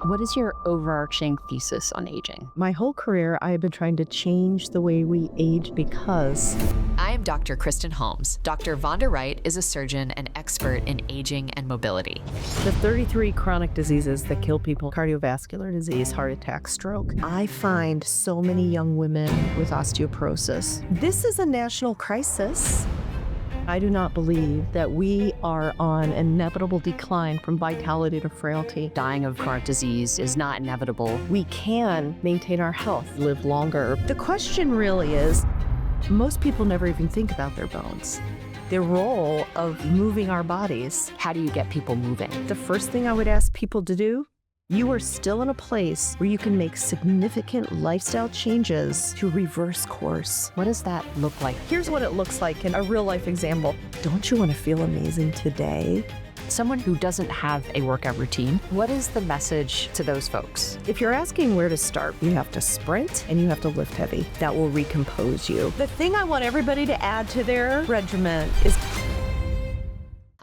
What is your overarching thesis on aging? My whole career, I have been trying to change the way we age because I am Dr. Kristen Holmes. Dr. Vonda Wright is a surgeon and expert in aging and mobility. the 33 chronic diseases that kill people, cardiovascular disease, heart attack, stroke, I find so many young women with osteoporosis. This is a national crisis. I do not believe that we are on inevitable decline from vitality to frailty. Dying of chronic disease is not inevitable. We can maintain our health, live longer. The question really is, most people never even think about their bones. The role of moving our bodies. How do you get people moving? The first thing I would ask people to do, you are still in a place where you can make significant lifestyle changes to reverse course. What does that look like? Here's what it looks like in a real life example. Don't you want to feel amazing today? Someone who doesn't have a workout routine, what is the message to those folks? If you're asking where to start, you have to sprint and you have to lift heavy. That will recompose you. The thing I want everybody to add to their regimen is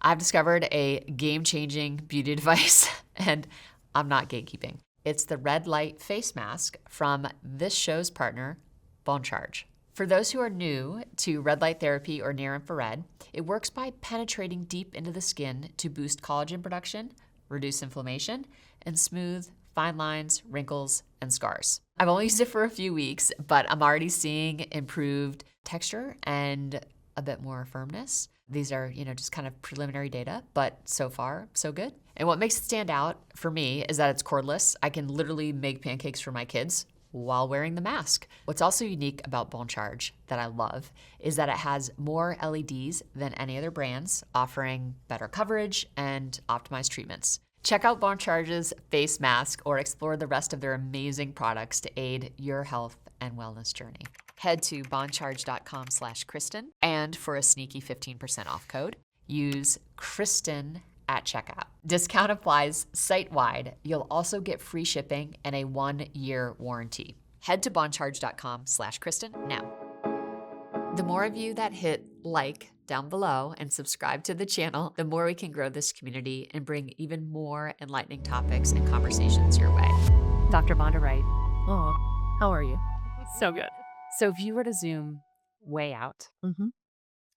I've discovered a game-changing beauty device, and I'm not gatekeeping. It's the red light face mask from this show's partner, Bone Charge. For those who are new to red light therapy or near infrared, it works by penetrating deep into the skin to boost collagen production, reduce inflammation, and smooth fine lines, wrinkles, and scars. I've only used it for a few weeks, but I'm already seeing improved texture and a bit more firmness. These are, just kind of preliminary data, but so far, so good. And what makes it stand out for me is that it's cordless. I can literally make pancakes for my kids while wearing the mask. What's also unique about Bone Charge that I love is that it has more LEDs than any other brands, offering better coverage and optimized treatments. Check out Bone Charge's face mask or explore the rest of their amazing products to aid your health and wellness journey. Head to bondcharge.com/Kristen, and for a sneaky 15% off code, use Kristen at checkout. Discount applies site-wide. You'll also get free shipping and a 1-year warranty. Head to bondcharge.com/Kristen now. The more of you that hit like down below and subscribe to the channel, the more we can grow this community and bring even more enlightening topics and conversations your way. Dr. Vonda Wright, oh, how are you? so good. So if you were to zoom way out, Mm-hmm.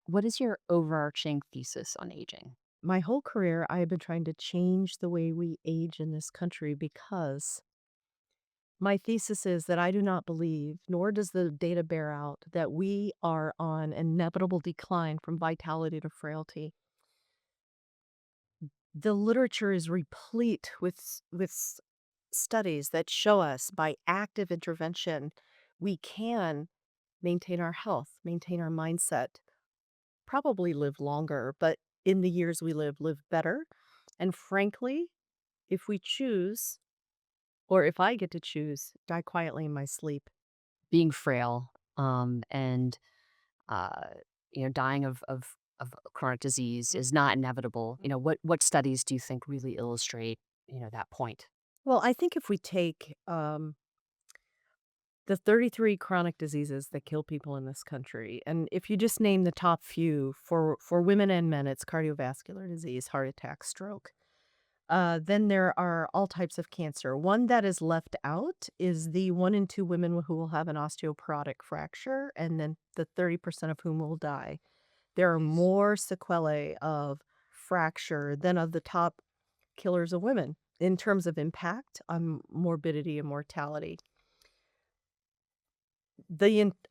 what is your overarching thesis on aging? My whole career, I have been trying to change the way we age in this country because my thesis is that I do not believe, nor does the data bear out, that we are on inevitable decline from vitality to frailty. The literature is replete with studies that show us by active intervention, we can maintain our health, maintain our mindset, probably live longer, but in the years we live better. And frankly, if we choose, or if I get to choose, die quietly in my sleep. Being frail, and uh, dying of chronic disease is not inevitable. What studies do you think really illustrate, that point? Well, I think if we take the 33 chronic diseases that kill people in this country, and if you just name the top few for women and men, it's cardiovascular disease, heart attack, stroke. Then there are all types of cancer. One that is left out is the 1 in 2 women who will have an osteoporotic fracture, and then the 30% of whom will die. There are more sequelae of fracture than of the top killers of women in terms of impact on morbidity and mortality.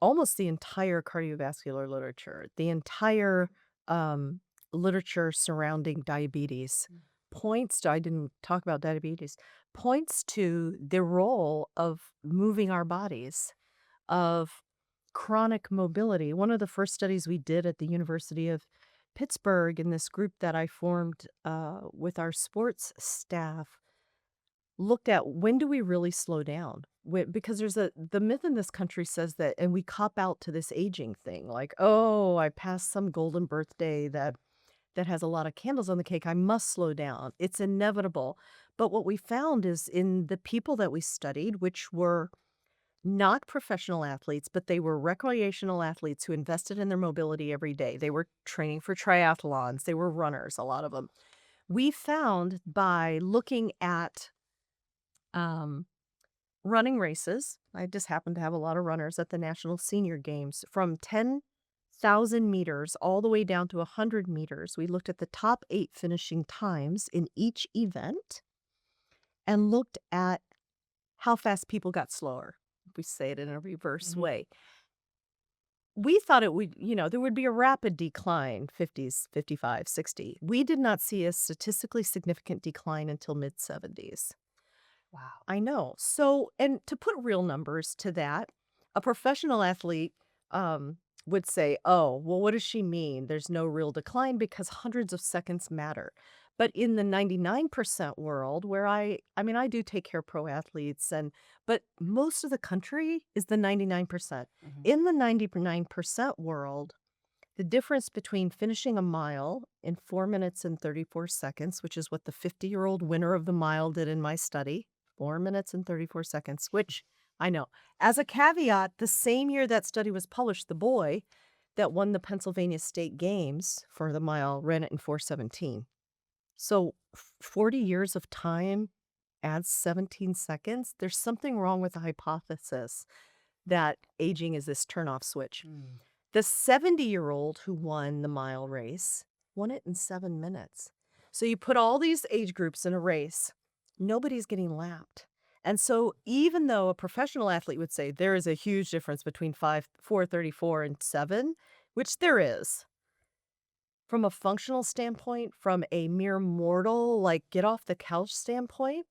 Almost the entire cardiovascular literature, the entire literature surrounding diabetes points to, I didn't talk about diabetes, points to the role of moving our bodies, of chronic mobility. One of the first studies we did at the University of Pittsburgh in this group that I formed with our sports staff looked at when do we really slow down? Because the myth in this country says that, and we cop out to this aging thing, like, oh, I passed some golden birthday that has a lot of candles on the cake. I must slow down. It's inevitable. But what we found is in the people that we studied, which were not professional athletes, but they were recreational athletes who invested in their mobility every day. They were training for triathlons. They were runners, a lot of them. We found by looking at um, running races. I just happen to have a lot of runners at the National Senior Games from 10,000 meters all the way down to 100 meters. We looked at the top 8 finishing times in each event and looked at how fast people got slower. If we say it in a reverse Mhm. way. We thought it would, there would be a rapid decline, 50s, 55, 60. We did not see a statistically significant decline until mid 70s. Wow. I know. So, and to put real numbers to that, a professional athlete would say, oh, well, what does she mean? There's no real decline because hundreds of seconds matter. But in the 99% world where I mean, I do take care of pro athletes but most of the country is the 99%. Mhm. In the 99% world, the difference between finishing a mile in 4 minutes and 34 seconds, which is what the 50-year-old winner of the mile did in my study, 4 minutes and 34 seconds, which I know. As a caveat, the same year that study was published, the boy that won the Pennsylvania State Games for the mile ran it in 4:17. So 40 years of time adds 17 seconds. There's something wrong with the hypothesis that aging is this turn-off switch. Mm. The 70-year-old who won the mile race won it in 7 minutes. So you put all these age groups in a race, nobody's getting lapped. And so even though a professional athlete would say there is a huge difference between 4:34 and 7, which there is, from a functional standpoint, from a mere mortal, like get off the couch standpoint,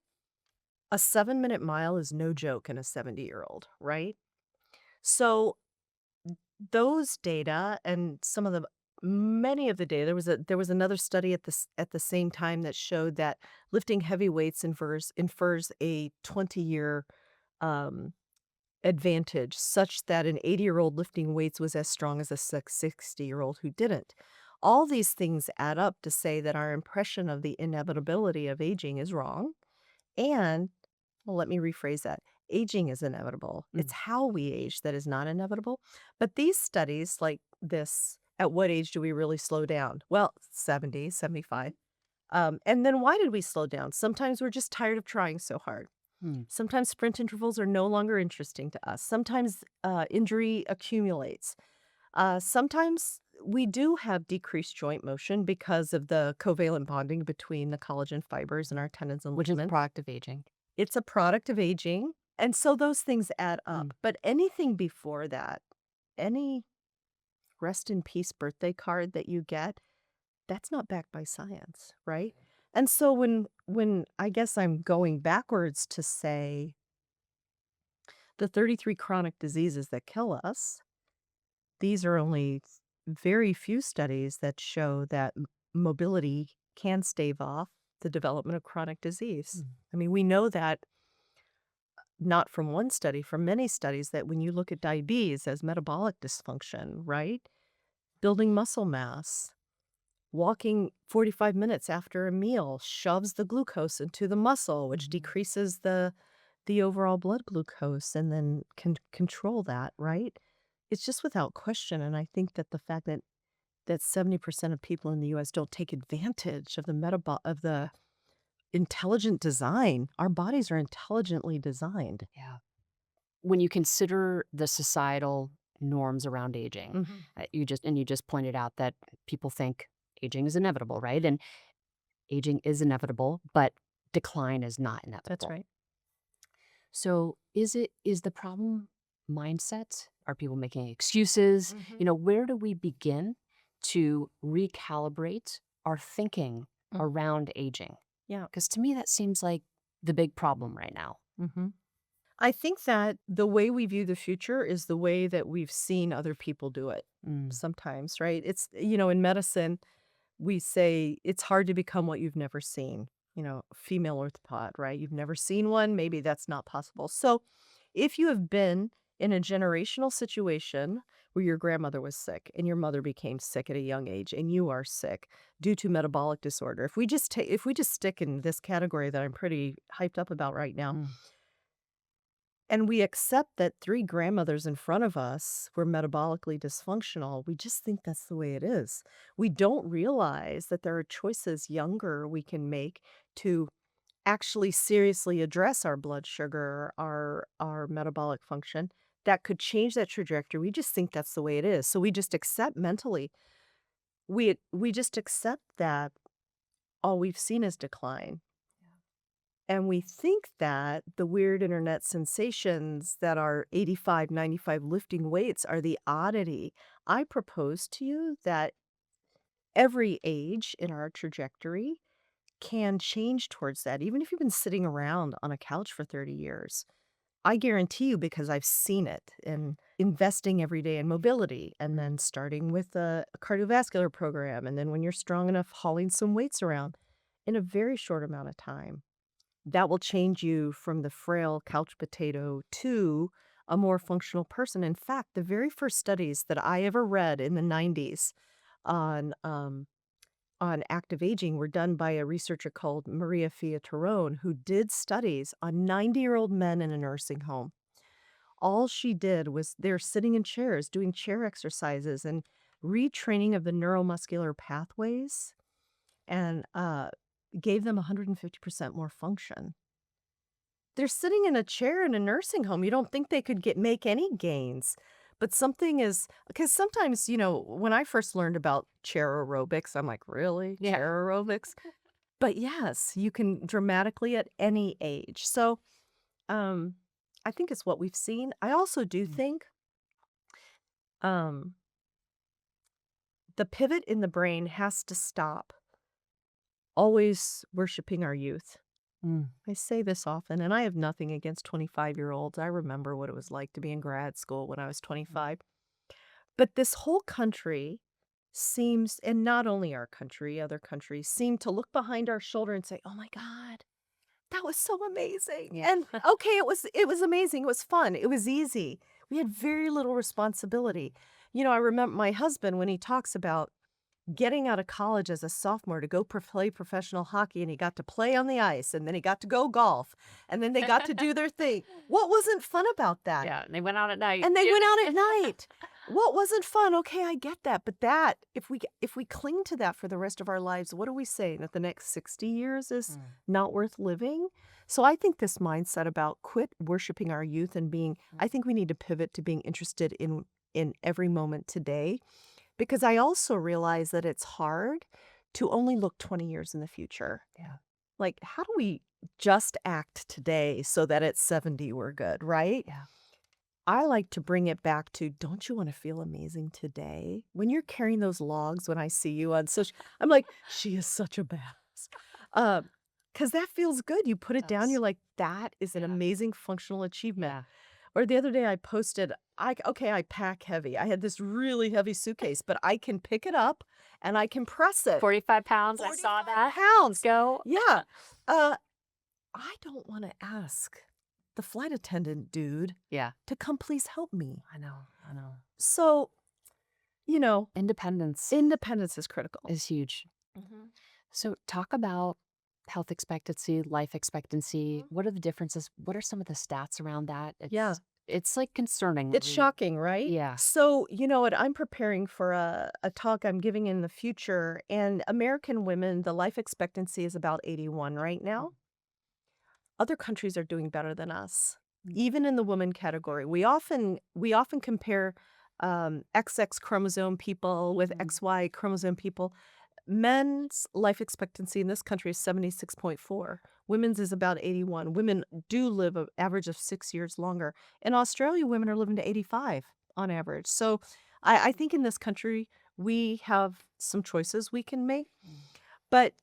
a 7-minute mile is no joke in a 70-year-old, right? So those data and some of the many of the data, there was another study at the same time that showed that lifting heavy weights infers a 20-year um, advantage, such that an 80-year-old lifting weights was as strong as a 60-year-old who didn't. All these things add up to say that our impression of the inevitability of aging is wrong, and well, let me rephrase that. Aging is inevitable. It's Mm. how we age that is not inevitable. But these studies, like this, at what age do we really slow down? Well, 70, 75. And then why did we slow down? Sometimes we're just tired of trying so hard. Mm. Sometimes sprint intervals are no longer interesting to us. Sometimes injury accumulates. Sometimes we do have decreased joint motion because of the covalent bonding between the collagen fibers in our tendons and Which is a ligaments. product of aging. It's a product of aging, and so those things add Mm. up, but anything before that, any rest in peace birthday card that you get, that's not backed by science, right? And so when I guess I'm going backwards to say the 33 chronic diseases that kill us, these are only very few studies that show that mobility can stave off the development of chronic disease. Mm. I mean, we know that not from one study, from many studies, that when you look at diabetes as metabolic dysfunction, right? Building muscle mass, walking 45 minutes after a meal shoves the glucose into the muscle, which Mhm. decreases the overall blood glucose and then can control that, right? It's just without question. And I think that the fact that 70% of people in the US don't take advantage of the intelligent design. Our bodies are intelligently designed. Yeah. When you consider the societal norms around aging, Mhm. you just pointed out that people think aging is inevitable, right? And aging is inevitable, but decline is not That's inevitable. right. So is the problem mindset? Are people making excuses? Mhm. Where do we begin to recalibrate our thinking Mm. around aging? Yeah. Because to me, that seems like the big problem right now. Mhm. I think that the way we view the future is the way that we've seen other people do it Mm. sometimes, right? In medicine, we say it's hard to become what you've never seen. Female orthopod, right? You've never seen one, maybe that's not possible. So, if you have been in a generational situation where your grandmother was sick and your mother became sick at a young age and you are sick due to metabolic disorder. If we just stick in this category that I'm pretty hyped up about right now, Mm. and we accept that 3 grandmothers in front of us were metabolically dysfunctional, we just think that's the way it is. We don't realize that there are choices younger we can make to actually seriously address our blood sugar, our metabolic function, that could change that trajectory. We just think that's the way it is. So we just accept mentally. We just accept that all we've seen is decline. And we think that the weird internet sensations that are 85, 95 lifting weights are the oddity. I propose to you that every age in our trajectory can change towards that, even if you've been sitting around on a couch for 30 years. I guarantee you, because I've seen it in investing every day in mobility and then starting with a cardiovascular program. And then when you're strong enough, hauling some weights around in a very short amount of time. That will change you from the frail couch potato to a more functional person. In fact, the very first studies that I ever read in the 90s on on active aging were done by a researcher called Maria Fia Tarone, who did studies on 90-year-old men in a nursing home. All she did was they're sitting in chairs, doing chair exercises and retraining of the neuromuscular pathways, and gave them 150% more function. They're sitting in a chair in a nursing home. You don't think they could make any gains. But something is because sometimes, when I first learned about chair aerobics, I'm like, really? Yeah. Chair aerobics? But yes, you can dramatically at any age. So I think it's what we've seen. I also do think um, the pivot in the brain has to stop always worshiping our youth. Mm. I say this often, and I have nothing against 25-year-olds. I remember what it was like to be in grad school when I was 25. But this whole country seems, and not only our country, other countries seem to look behind our shoulder and say, "Oh my God, that was so amazing." Yeah. And okay, it was amazing. It was fun. It was easy. We had very little responsibility. I remember my husband when he talks about getting out of college as a sophomore to go play professional hockey, and he got to play on the ice, and then he got to go golf, and then they got to do their thing. What wasn't fun about that? Yeah, and they went out at night. And they went out at night. What wasn't fun? Okay, I get that, but that if we cling to that for the rest of our lives, what are we saying? That the next 60 years is not worth living? So I think this mindset about quit worshiping our youth and I think we need to pivot to being interested in every moment today, because I also realize that it's hard to only look 20 years in the future. Yeah. Like, how do we just act today so that at 70 we're good, right? Yeah. I like to bring it back to, don't you want to feel amazing today? When you're carrying those logs, when I see you on social, I'm like, she is such a badass. Because that feels good. You put it down, Does. you're like, that is an Yeah. amazing functional achievement. Yeah. Or the other day I posted, I pack heavy. I had this really heavy suitcase, but I can pick it up and I can press it. 45 pounds, I saw 45 that. pounds. Go. Yeah. I don't want to ask the flight attendant dude Yeah, to come please help me. I know. So, Independence independence is critical. is huge. Mhm. So talk about health expectancy, life expectancy. What are the differences? What are some of the stats around that? Yeah. It's like concerning. It's when shocking, right? Yeah. So, you know what? I'm preparing for a talk I'm giving in the future, and American women, the life expectancy is about 81 right now. Other countries are doing better than us, even in the woman category. We often compare XX chromosome people with XY chromosome people. Men's life expectancy in this country is 76.4. Women's is about 81. Women do live an average of 6 years longer. In Australia, women are living to 85 on average. So I think in this country, we have some choices we can make. But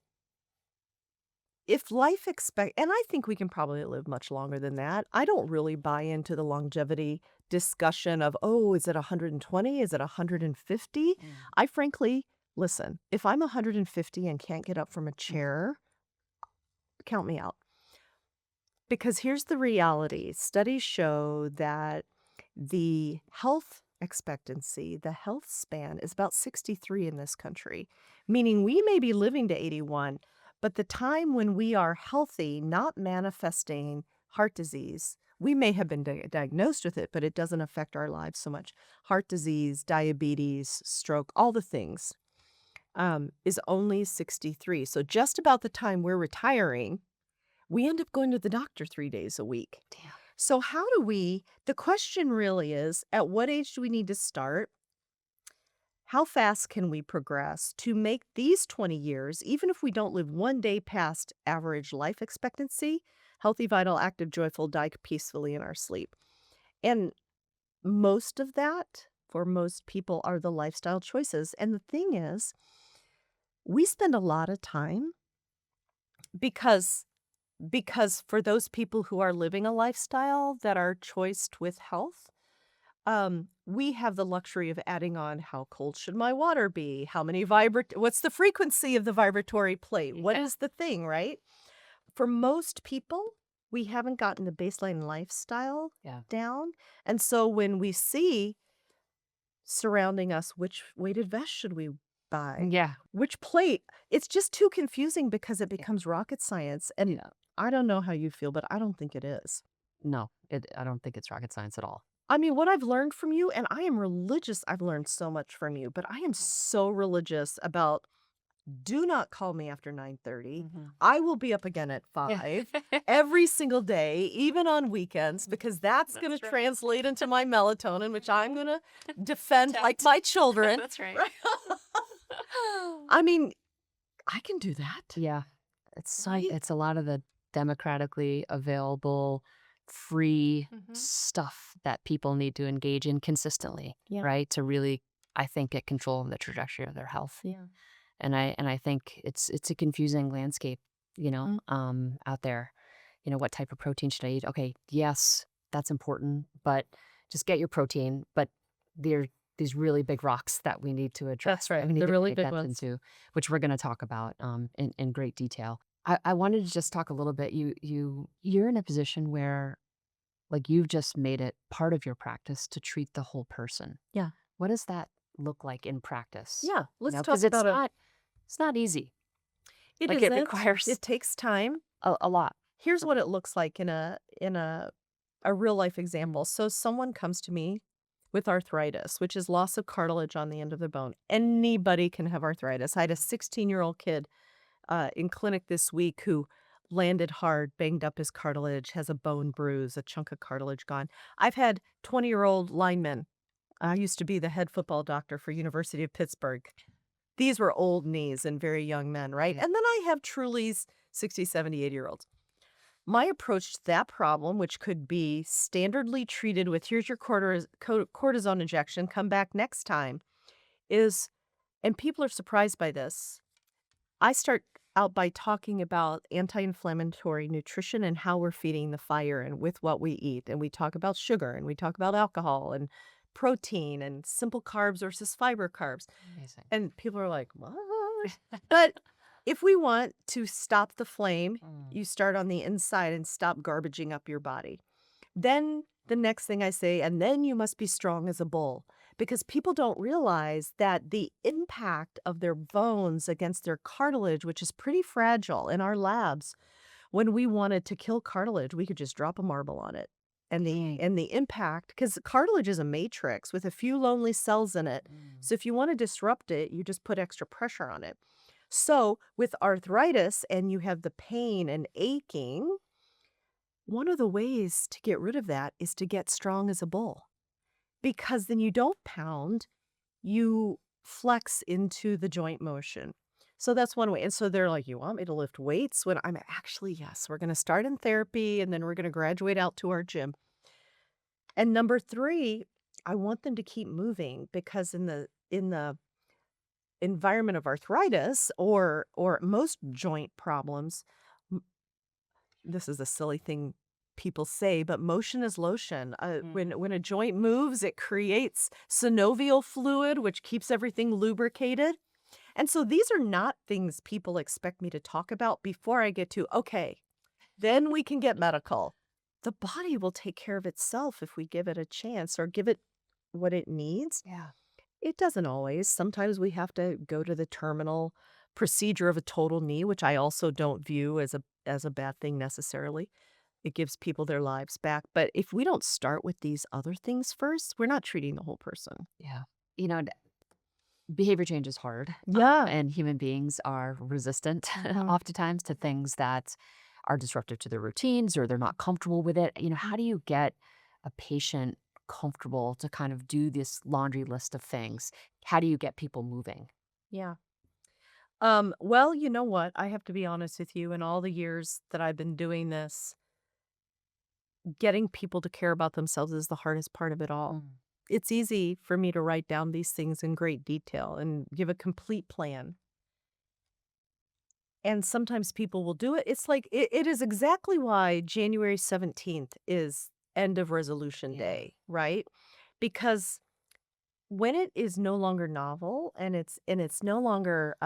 if and I think we can probably live much longer than that. I don't really buy into the longevity discussion of, oh, is it 120? Is it 150? I frankly, listen, if I'm 150 and can't get up from a chair, count me out. Because here's the reality. Studies show that the health expectancy, the health span is about 63 in this country, meaning we may be living to 81, but the time when we are healthy, not manifesting heart disease, we may have been diagnosed with it, but it doesn't affect our lives so much. Heart disease, diabetes, stroke, all the things, is only 63. So just about the time we're retiring, we end up going to the doctor 3 days a week. Damn. So how do we the question really is, at what age do we need to start? How fast can we progress to make these 20 years, even if we don't live one day past average life expectancy, healthy, vital, active, joyful, die peacefully in our sleep? And most of that, for most people, are the lifestyle choices. And the thing is, we spend a lot of time because for those people who are living a lifestyle that are choiced with health, we have the luxury of adding on how cold should my water be? How many what's the frequency of the vibratory plate? What Yeah. is the thing, right? For most people, we haven't gotten the baseline lifestyle Yeah. down. And so when we see surrounding us, which weighted vest should we buy? Yeah. Which plate? It's just too confusing because it Yeah. becomes rocket science. And Yeah. I don't know how you feel, but I don't think it is. No, I don't think it's rocket science at all. I mean, what I've learned from you, and I am religious, I've learned so much from you, but I am so religious about do not call me after 9:30. Mhm. I will be up again at Yeah. 5 every single day, even on weekends, because that's going to That's right. translate into my melatonin, which I'm going to defend like my children. That's right. I mean, I can do that. Yeah. It's Right? it's a lot of the democratically available free Mhm. stuff that people need to engage in consistently, Yeah. right? To really, I think, get control of the trajectory of their health. Yeah. And I think it's a confusing landscape, Mm. out there. What type of protein should I eat? Okay, yes, that's important, but just get your protein. But there are these really big rocks that we need to address. That's right. That we need The to really pay big attention ones. to, which we're going to talk about in great detail. I wanted to just talk a little bit. You're in a position where like you've just made it part of your practice to treat the whole person. Yeah. What does that look like in practice? Yeah. Let's talk Because about it's not easy. it Like, it isn't. requires It takes time. a lot. Here's what it looks like in a real life example. Mm. So someone comes to me with arthritis, which is loss of cartilage on the end of the bone. Anybody can have arthritis. I had a 16-year-old kid in clinic this week who landed hard, banged up his cartilage, has a bone bruise, a chunk of cartilage gone. I've had 20-year-old linemen. I used to be the head football doctor for University of Pittsburgh. These were old knees and very young men, right? Yeah. And then I have Truly's 60, 70, 80-year-olds. My approach to that problem, which could be standardly treated with here's your cortisone injection, come back next time, is, and people are surprised by this, I start out by talking about anti-inflammatory nutrition and how we're feeding the fire and with what we eat. And we talk about sugar and we talk about alcohol and protein and simple carbs versus fiber carbs. Amazing. And people are like, what? But if we want to stop the flame, Mm. you start on the inside and stop garbaging up your body. Then the next thing I say, and then you must be strong as a bull. Because people don't realize that the impact of their bones against their cartilage, which is pretty fragile in our labs, when we wanted to kill cartilage, we could just drop a marble on it. And Dang. the impact, because cartilage is a matrix with a few lonely cells in it. Mm. So if you want to disrupt it, you just put extra pressure on it. So with arthritis and you have the pain and aching, one of the ways to get rid of that is to get strong as a bull. Because then you don't pound, you flex into the joint motion. So that's one way. And so they're like, you want me to lift weights? When I'm actually, yes, we're going to start in therapy and then we're going to graduate out to our gym. And number 3, I want them to keep moving because in the environment of arthritis or most joint problems, this is a silly thing people say, but motion is lotion. When a joint moves, it creates synovial fluid, which keeps everything lubricated. And so these are not things people expect me to talk about before I get to, okay, then we can get medical. The body will take care of itself if we give it a chance or give it what it needs. Yeah. It doesn't always. Sometimes we have to go to the terminal procedure of a total knee, which I also don't view as a bad thing necessarily. It gives people their lives back. But if we don't start with these other things first, we're not treating the whole person. Yeah. Behavior change is hard. Yeah. And human beings are resistant Mhm. oftentimes to things that are disruptive to their routines or they're not comfortable with it. How do you get a patient comfortable to kind of do this laundry list of things? How do you get people moving? Yeah. Well, you know what? I have to be honest with you. In all the years that I've been doing this, getting people to care about themselves is the hardest part of it all. Mm. It's easy for me to write down these things in great detail and give a complete plan. And sometimes people will do it. It's like it is exactly why January 17th is end of resolution Yeah. day, right? Because when it is no longer novel and it's no longer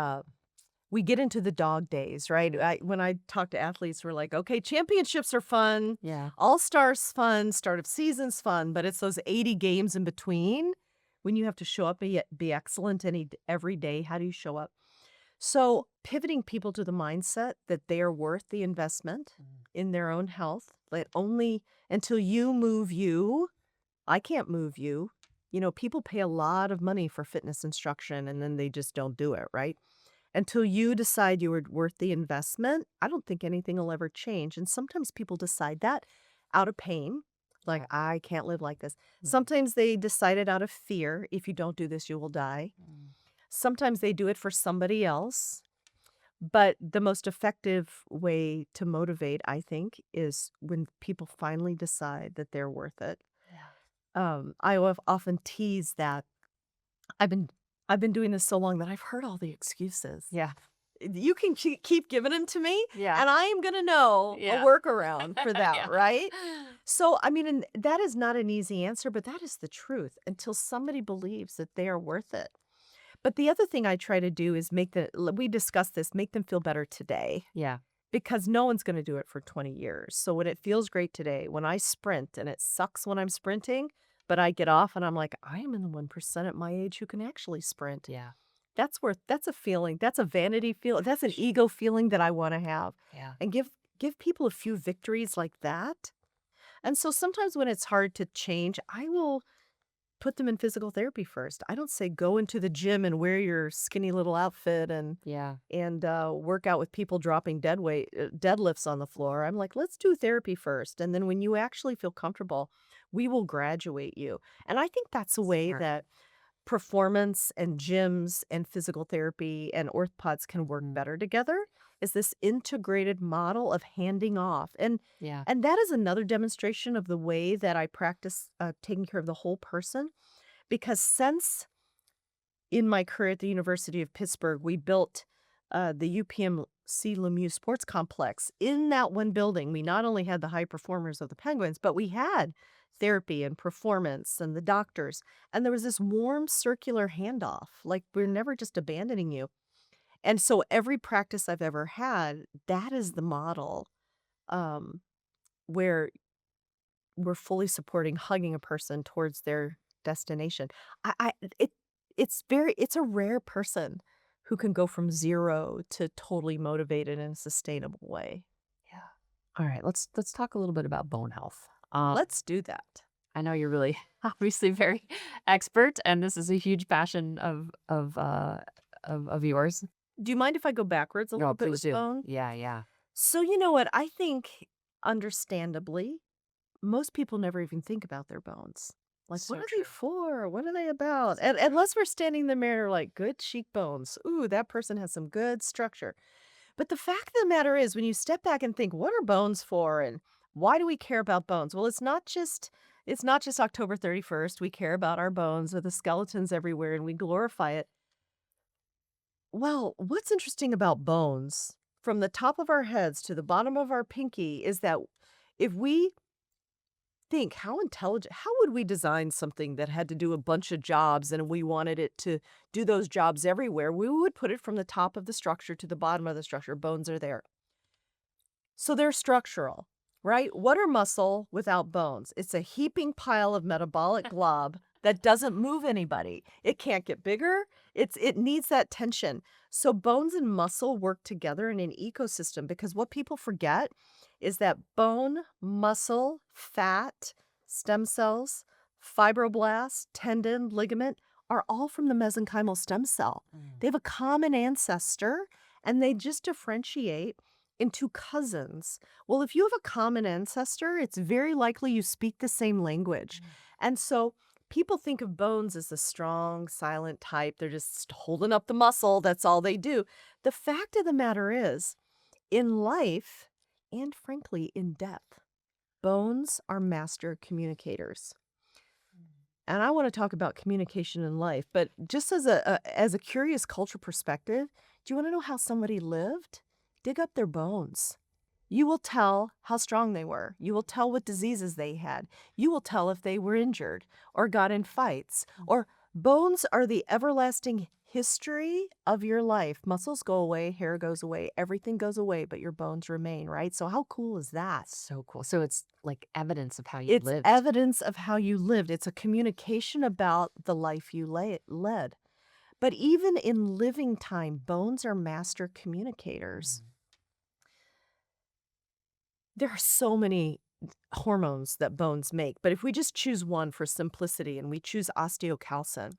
we get into the dog days, right? When I talk to athletes, we're like, okay, championships are fun, Yeah. all stars fun, start of season's fun, but it's those 80 games in between when you have to show up and be excellent every day. How do you show up? So pivoting people to the mindset that they are worth the investment Mm. in their own health, that only until you move you, I can't move you. People pay a lot of money for fitness instruction and then they just don't do it, right? Until you decide you are worth the investment, I don't think anything will ever change. And sometimes people decide that out of pain, like, Yeah. I can't live like this. Mm. Sometimes they decide it out of fear. If you don't do this, you will die. Mm. Sometimes they do it for somebody else. But the most effective way to motivate, I think, is when people finally decide that they're worth it. Yeah. I have often teased that I've been I've been doing this so long that I've heard all the excuses. Yeah. You can keep giving them to me, Yeah. and I am gonna know a Yeah. workaround for that, Yeah. right? So, I mean, and that is not an easy answer, but that is the truth until somebody believes that they are worth it. But the other thing I try to do is we discussed this, make them feel better today Yeah. because no one's gonna do it for 20 years. So when it feels great today, when I sprint and it sucks when I'm sprinting, but I get off and I'm like, I am in the 1% at my age who can actually sprint. Yeah. That's a feeling, that's a vanity feel that's an ego feeling that I wanna have, Yeah. and give people a few victories like that, and so sometimes when it's hard to change, I will put them in physical therapy first. I don't say go into the gym and wear your skinny little outfit Yeah. and work out with people dropping deadlifts on the floor. I'm like, "Let's do therapy first, and then when you actually feel comfortable, we will graduate you," and I think that's a way Smart. that performance and gyms and physical therapy and orthopods can work Mm. better together is this integrated model of handing off. Yeah. And that is another demonstration of the way that I practice taking care of the whole person. Because since in my career at the University of Pittsburgh, we built the UPMC Lemieux Sports Complex. In that one building, we not only had the high performers of the Penguins, but we had therapy and performance and the doctors. And there was this warm circular handoff. Like, we're never just abandoning you. And so every practice I've ever had, that is the model um, where we're fully supporting hugging a person towards their destination. I it it's a rare person who can go from 0 to totally motivated in a sustainable way. Yeah. All right. Let's talk a little bit about bone health. Let's do that. I know you're really obviously very expert, and this is a huge passion of yours. Do you mind if I go backwards a No, little bit please with do. bone? Yeah. Yeah. So you know what? I think understandably, most people never even think about their bones. Like, what So are they true. for? What are they about? And unless we're standing in the mirror like good cheekbones. Ooh, that person has some good structure. But the fact of the matter is, when you step back and think, what are bones for and why do we care about bones? Well, it's not just October 31st. We care about our bones or the skeletons everywhere and we glorify it. Well, what's interesting about bones from the top of our heads to the bottom of our pinky is that if we think how would we design something that had to do a bunch of jobs and we wanted it to do those jobs everywhere, we would put it from the top of the structure to the bottom of the structure. Bones are there. So they're structural, right? What are muscle without bones? It's a heaping pile of metabolic glob that doesn't move anybody. It can't get bigger. It needs that tension. So bones and muscle work together in an ecosystem because what people forget is that bone, muscle, fat, stem cells, fibroblasts, tendon, ligament are all from the mesenchymal stem cell. Mm. They have a common ancestor and they just differentiate into cousins. Well, if you have a common ancestor, it's very likely you speak the same language. And so people think of bones as the strong, silent type. They're just holding up the muscle. That's all they do. The fact of the matter is, in life, and frankly, in death, bones are master communicators. And I want to talk about communication in life, but just as a curious culture perspective, do you want to know how somebody lived? Dig up their bones. You will tell how strong they were. You will tell what diseases they had. You will tell if they were injured or got in fights. Or bones are the everlasting history of your life. Muscles go away, hair goes away, everything goes away, but your bones remain, right? So how cool is that? So cool. So it's like evidence of how you It's lived. evidence of how you lived. It's a communication about the life you led. But even in living time, bones are master communicators. There are so many hormones that bones make, but if we just choose one for simplicity and we choose osteocalcin.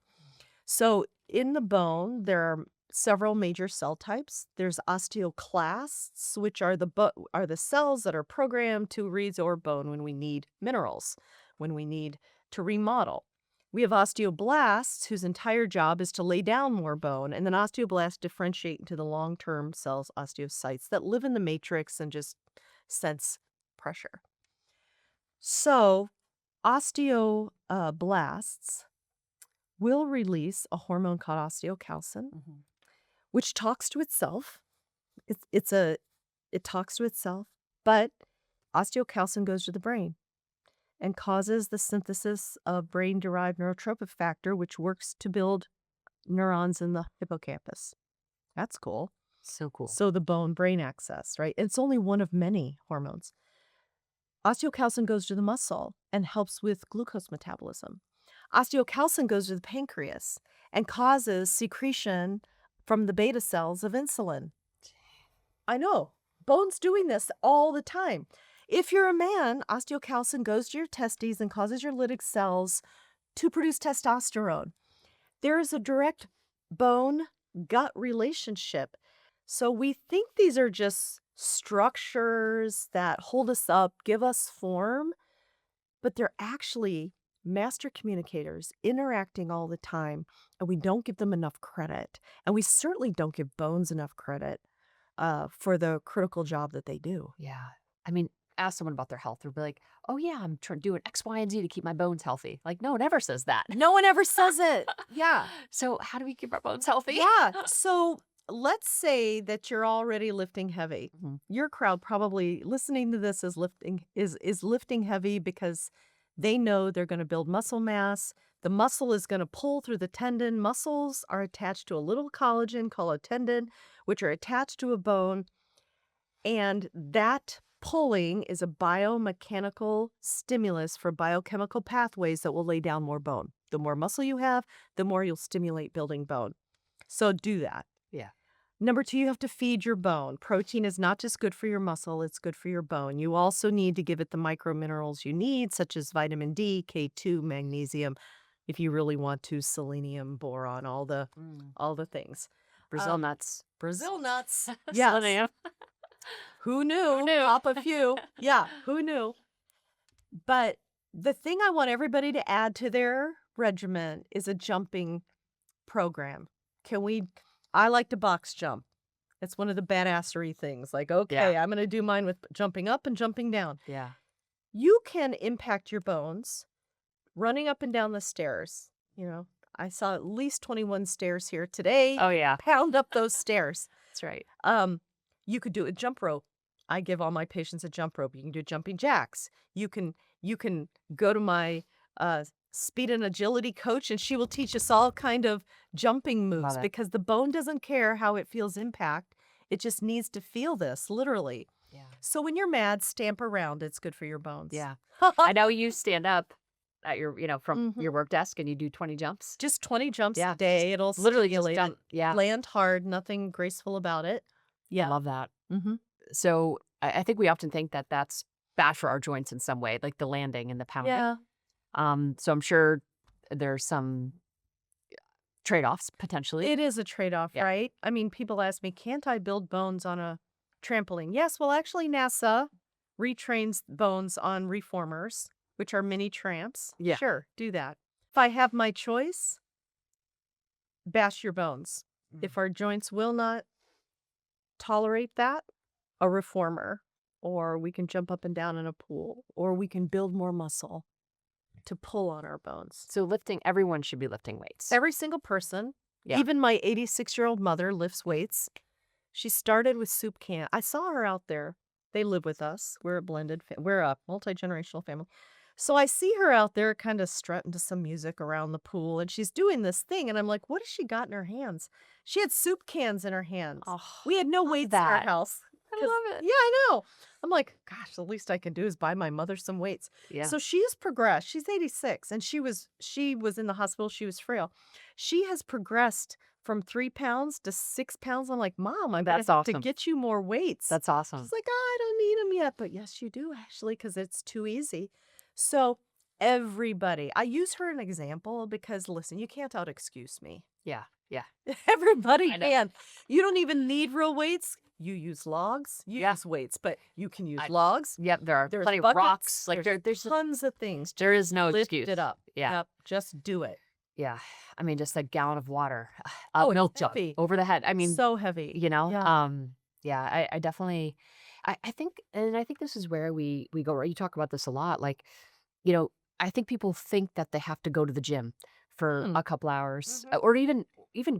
So in the bone, there are several major cell types. There's osteoclasts, which are the cells that are programmed to resorb bone when we need minerals, when we need to remodel. We have osteoblasts, whose entire job is to lay down more bone, and then osteoblasts differentiate into the long-term cells, osteocytes, that live in the matrix and just sense pressure. So osteoblasts will release a hormone called osteocalcin, which talks to itself. It talks to itself, but osteocalcin goes to the brain and causes the synthesis of brain-derived neurotrophic factor, which works to build neurons in the hippocampus. That's cool. So cool. So the bone-brain axis, right? It's only one of many hormones. Osteocalcin goes to the muscle and helps with glucose metabolism. Osteocalcin goes to the pancreas and causes secretion from the beta cells of insulin. I know. Bone's doing this all the time. If you're a man, osteocalcin goes to your testes and causes your Leydig cells to produce testosterone. There is a direct bone-gut relationship. So we think these are just structures that hold us up, give us form, but they're actually master communicators interacting all the time, and we don't give them enough credit. And we certainly don't give bones enough credit for the critical job that they do. Yeah. I mean, ask someone about their health. They'll be like, oh, yeah, I'm doing X, Y, and Z to keep my bones healthy. Like, no one ever says that. No one ever says it. Yeah. So, how do we keep our bones healthy? Yeah. So let's say that you're already lifting heavy. Your crowd probably listening to this is lifting heavy because they know they're going to build muscle mass. The muscle is going to pull through the tendon. Muscles are attached to a little collagen called a tendon, which are attached to a bone. And that pulling is a biomechanical stimulus for biochemical pathways that will lay down more bone. The more muscle you have, the more you'll stimulate building bone. So do that. Yeah. Number 2, you have to feed your bone. Protein is not just good for your muscle, it's good for your bone. You also need to give it the microminerals you need, such as vitamin D, K2, magnesium, if you really want to, selenium, boron, all the things. Brazil nuts. Brazil nuts. Yes. Selenium. Who knew? Pop a few. Yeah, who knew? But the thing I want everybody to add to their regimen is a jumping program. I like to box jump. It's one of the badassery things. Like, okay, I'm going to do mine with jumping up and jumping down. Yeah. You can impact your bones running up and down the stairs. You know, I saw at least 21 stairs here today. Oh, yeah. Pound up those stairs. That's right. You could do a jump rope. I give all my patients a jump rope. You can do jumping jacks. You can go to my speed and agility coach, and she will teach us all kind of jumping moves because the bone doesn't care how it feels impact. It just needs to feel this, literally. Yeah. So when you're mad, stamp around. It's good for your bones. Yeah. I know you stand up at your, from your work desk and you do 20 jumps. Just 20 jumps a day. It'll literally stimulate just jump. it. Yeah. Land hard, nothing graceful about it. Yeah. I love that. So I think we often think that that's bad for our joints in some way, like the landing and the pounding. Yeah. So I'm sure there's some trade-offs potentially. It is a trade-off, right? I mean, people ask me, can't I build bones on a Trampoline. Yes, well, actually, NASA retrains bones on reformers, which are mini tramps. Yeah. Sure, do that. If I have my choice, bash your bones. Mm. If our joints will not tolerate that, a reformer, or we can jump up and down in a pool, or we can build more muscle to pull on our bones. So lifting, everyone should be lifting weights. Every single person, Yeah. even my 86-year-old mother lifts weights. She started with soup can. I saw her out there. They live with us. We're a blended, we're a multi-generational family. So I see her out there kind of strutting to some music around the pool, and she's doing this thing, and I'm like, what has she got in her hands? She had soup cans in her hands. Oh, We had no love weights in our that. house. I 'Cause- love it. Yeah, I know. I'm like, gosh, the least I can do is buy my mother some weights. Yeah. So she has progressed. She's 86, and she was in the hospital. She was frail. She has progressed from 3 pounds to 6 pounds. I'm like, Mom, I'm That's gonna have to awesome. get you more weights. That's awesome. She's like, "Oh, I don't need them yet." But yes, you do, Ashley, because it's too easy. So everybody, I use her an example because listen, you can't out excuse me. Yeah. Yeah. Everybody I know. can. You don't even need real weights. You use logs. You Yeah. use weights, but you can use I- logs. Yep. There are There's plenty of buckets, rocks. Like there's tons of things. there is no Lift excuse. it up. Yeah. Yep. Just do it. Yeah. I mean, just a gallon of water, Oh, a it's milk jug heavy. over the head. I mean, So heavy. you know, Yeah. yeah, I definitely, I think, and I think this is where we go, right? You talk about this a lot. Like, you know, I think people think that they have to go to the gym for Mm. a couple hours Mhm. or even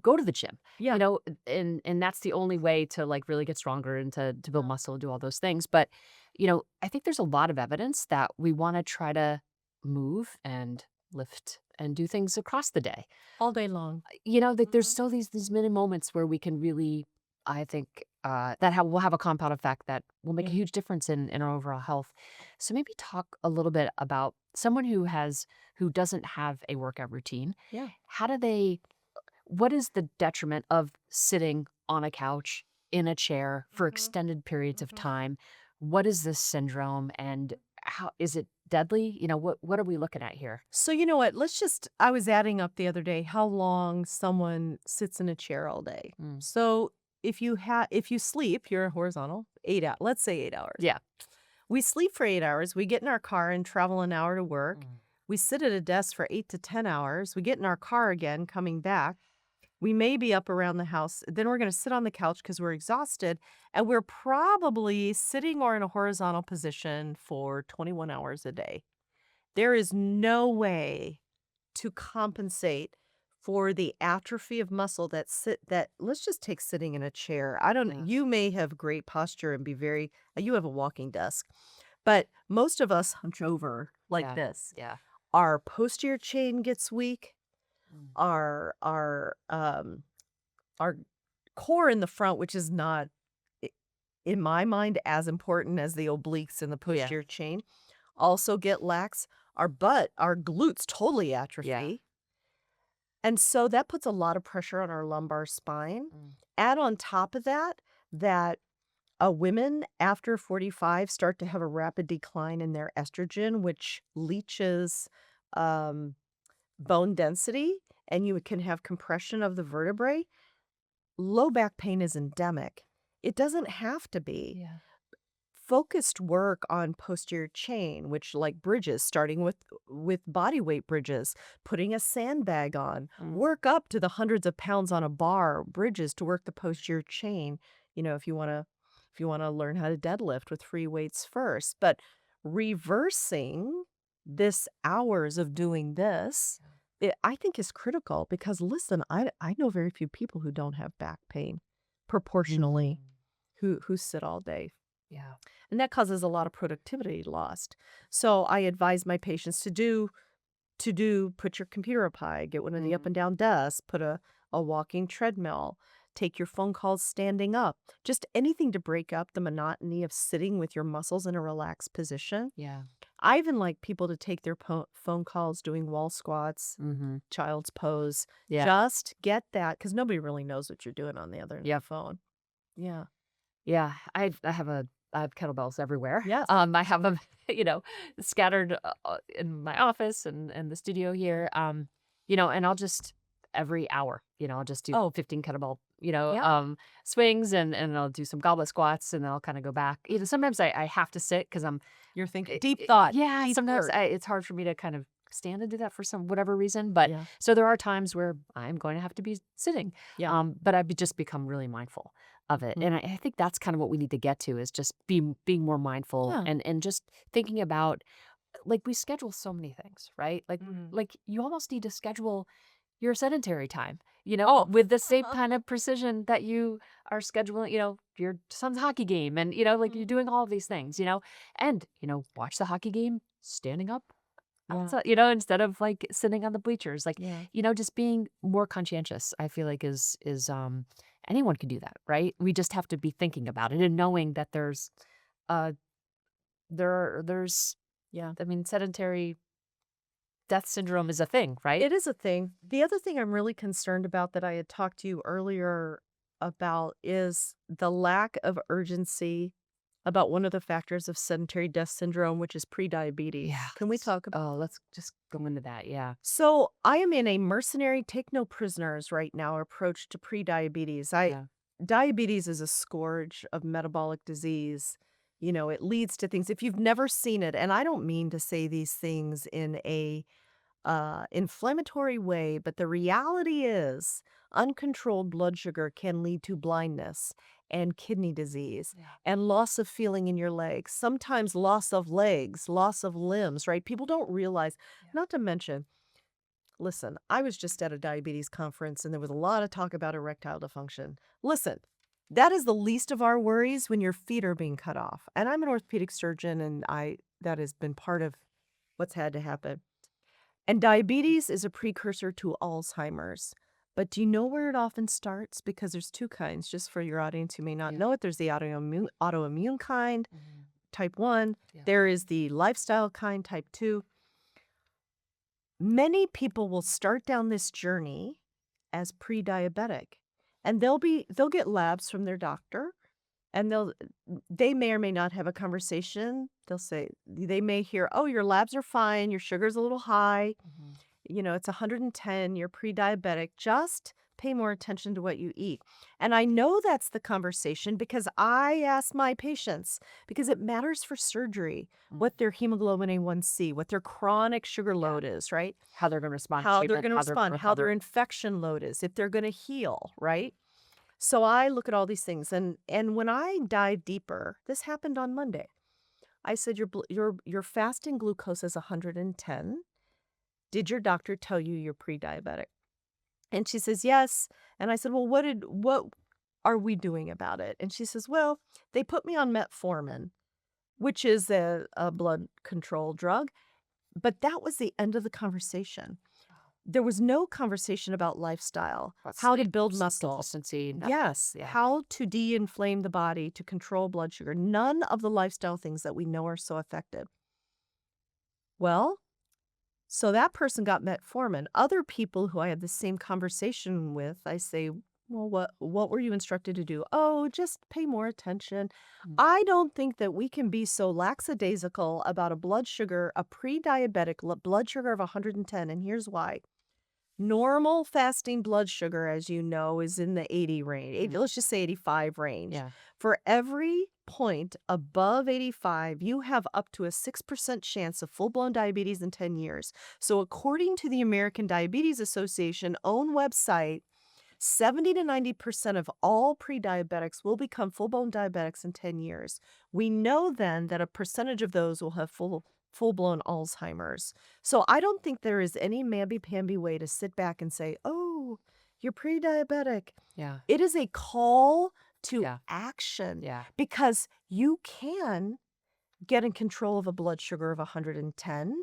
go to the gym, Yeah. you know, and that's the only way to like really get stronger and to build muscle and do all those things. But, you know, I think there's a lot of evidence that we want to try to move and lift and do things across the day. All day long. You know, that there's Mhm. still these many moments where we can really, I think, that will have a compound effect that will make a Yeah. huge difference in our overall health. So maybe talk a little bit about someone who doesn't have a workout routine. Yeah. How do they? What is the detriment of sitting on a couch in a chair for Mhm. extended periods of Mhm. time? What is this syndrome, and how is it deadly? You know, what are we looking at here? So you know what? I was adding up the other day how long someone sits in a chair all day. Mm. So if you sleep, you're horizontal, 8 hours, let's say 8 hours. Yeah. We sleep for 8 hours. We get in our car and travel an hour to work. Mm. We sit at a desk for 8 to 10 hours. We get in our car again, coming back. We may be up around the house. Then we're going to sit on the couch because we're exhausted. And we're probably sitting or in a horizontal position for 21 hours a day. There is no way to compensate for the atrophy of muscle that let's just take sitting in a chair. I don't Yeah. You may have great posture and be very you have a walking desk. But most of us hunch over like Yeah. this. Yeah. Our posterior chain gets weak. Mm. Our core in the front, which is not i- in my mind as important as the obliques and the Yeah. posterior chain, also get lax. Our glutes totally atrophy. And so that puts a lot of pressure on our lumbar spine. Mm. Add on top of that, women after 45 start to have a rapid decline in their estrogen, which leaches um, bone density, and you can have compression of the vertebrae. Low back pain is endemic. It doesn't have to be. Yeah. Focused work on posterior chain, which like bridges, starting with body weight bridges, putting a sandbag on, Mm. work up to the hundreds of pounds on a bar, bridges to work the posterior chain. You know, if you want to learn how to deadlift with free weights first, but reversing this hours of doing this, I think is critical because listen, I know very few people who don't have back pain proportionally who sit all day. Yeah. And that causes a lot of productivity lost. So I advise my patients put your computer up high, get one of the up and down desks, put a walking treadmill, take your phone calls standing up, just anything to break up the monotony of sitting with your muscles in a relaxed position. Yeah. I even like people to take their phone calls doing wall squats, Mm-hmm. child's pose. Yeah. Just get that because nobody really knows what you're doing on the other end of Yep. the phone. Yeah. Yeah. I have kettlebells everywhere. Yes. I have them, you know, scattered in my office and the studio here. You know, and I'll just every hour, you know, I'll just do Oh. 15 kettlebell Yeah. swings and I'll do some goblet squats and then I'll kind of go back. Sometimes I have to sit because I'm You're thinking deep thought, yeah, deep sometimes work. it's hard for me to kind of stand and do that for some whatever reason. But Yeah. so there are times where I'm going to have to be sitting. Yeah. But I've just become really mindful of it. Mhm. And I think that's kind of what we need to get to is just being more mindful Yeah. and just thinking about like we schedule so many things, right? Mhm. Like you almost need to schedule your sedentary time, Oh. with the same kind of precision that you are scheduling, your son's hockey game and, like you're Mhm. doing all of these things, and, watch the hockey game standing up Yeah. outside, instead of like sitting on the bleachers, like, Yeah. just being more conscientious, I feel like anyone can do that, right? We just have to be thinking about it and knowing that uh, there's, Yeah. I mean, sedentary death syndrome is a thing, right? It is a thing. The other thing I'm really concerned about that I had talked to you earlier about is the lack of urgency about one of the factors of sedentary death syndrome, which is Yeah. prediabetes. Can we talk about? Let's just go into that. Yeah. So I am in a mercenary take no prisoners right now approach to prediabetes. I Yeah. Diabetes is a scourge of metabolic disease. It leads to things if you've never seen it, and I don't mean to say these things in a inflammatory way, but the reality is uncontrolled blood sugar can lead to blindness and kidney disease Yeah. and loss of feeling in your legs, sometimes loss of legs, loss of limbs, right? People don't realize, Yeah. not to mention, listen, I was just at a diabetes conference and there was a lot of talk about erectile dysfunction. Listen, that is the least of our worries when your feet are being cut off. And I'm an orthopedic surgeon and that has been part of what's had to happen. And diabetes is a precursor to Alzheimer's. But do you know where it often starts? Because there's two kinds, just for your audience who may not Yeah. know it. There's the autoimmune kind, Mhm. type 1. Yeah. There is the lifestyle kind, type 2. Many people will start down this journey as pre-diabetic. And they'll get labs from their doctor and they may or may not have a conversation. They'll say they may hear, "Oh, your labs are fine, your sugar's a little high." Mhm. It's 110, you're pre-diabetic, just pay more attention to what you eat. And I know that's the conversation because I ask my patients, because it matters for surgery, Mm. what their hemoglobin A1C, what their chronic sugar Yeah. load is, right? How they're going to respond to How they're treatment, going to how they're going respond, to how their recover. infection load is, if they're going to heal, right? So I look at all these things and when I dive deeper, this happened on Monday. I said your fasting glucose is 110. Did your doctor tell you you're pre-diabetic? And she says, "Yes." And I said, "Well, what are we doing about it?" And she says, "Well, they put me on metformin, which is a blood control drug." But that was the end of the conversation. There was no conversation about lifestyle, About how to sleep, build muscle. consistency, nothing. Yes, Yeah. how to de-inflame the body to control blood sugar. None of the lifestyle things that we know are so effective. Well, so that person got metformin. Other people who I had the same conversation with, I say, "Well, what were you instructed to do?" "Oh, just pay more attention." Mm. I don't think that we can be so lackadaisical about a blood sugar, a pre-diabetic blood sugar of 110, and here's why. Normal fasting blood sugar, as you know, is in the 80 range. Mm. Let's just say 85 range. Yeah. For every point above 85, you have up to a 6% chance of full-blown diabetes in 10 years. So according to the American Diabetes Association own website, 70 to 90% of all pre-diabetics will become full-blown diabetics in 10 years. We know then that a percentage of those will have full-blown Alzheimer's. So I don't think there is any mamby-pamby way to sit back and say, "Oh, you're pre-diabetic." Yeah. It is a call to Yeah. action Yeah. because you can get in control of a blood sugar of 110,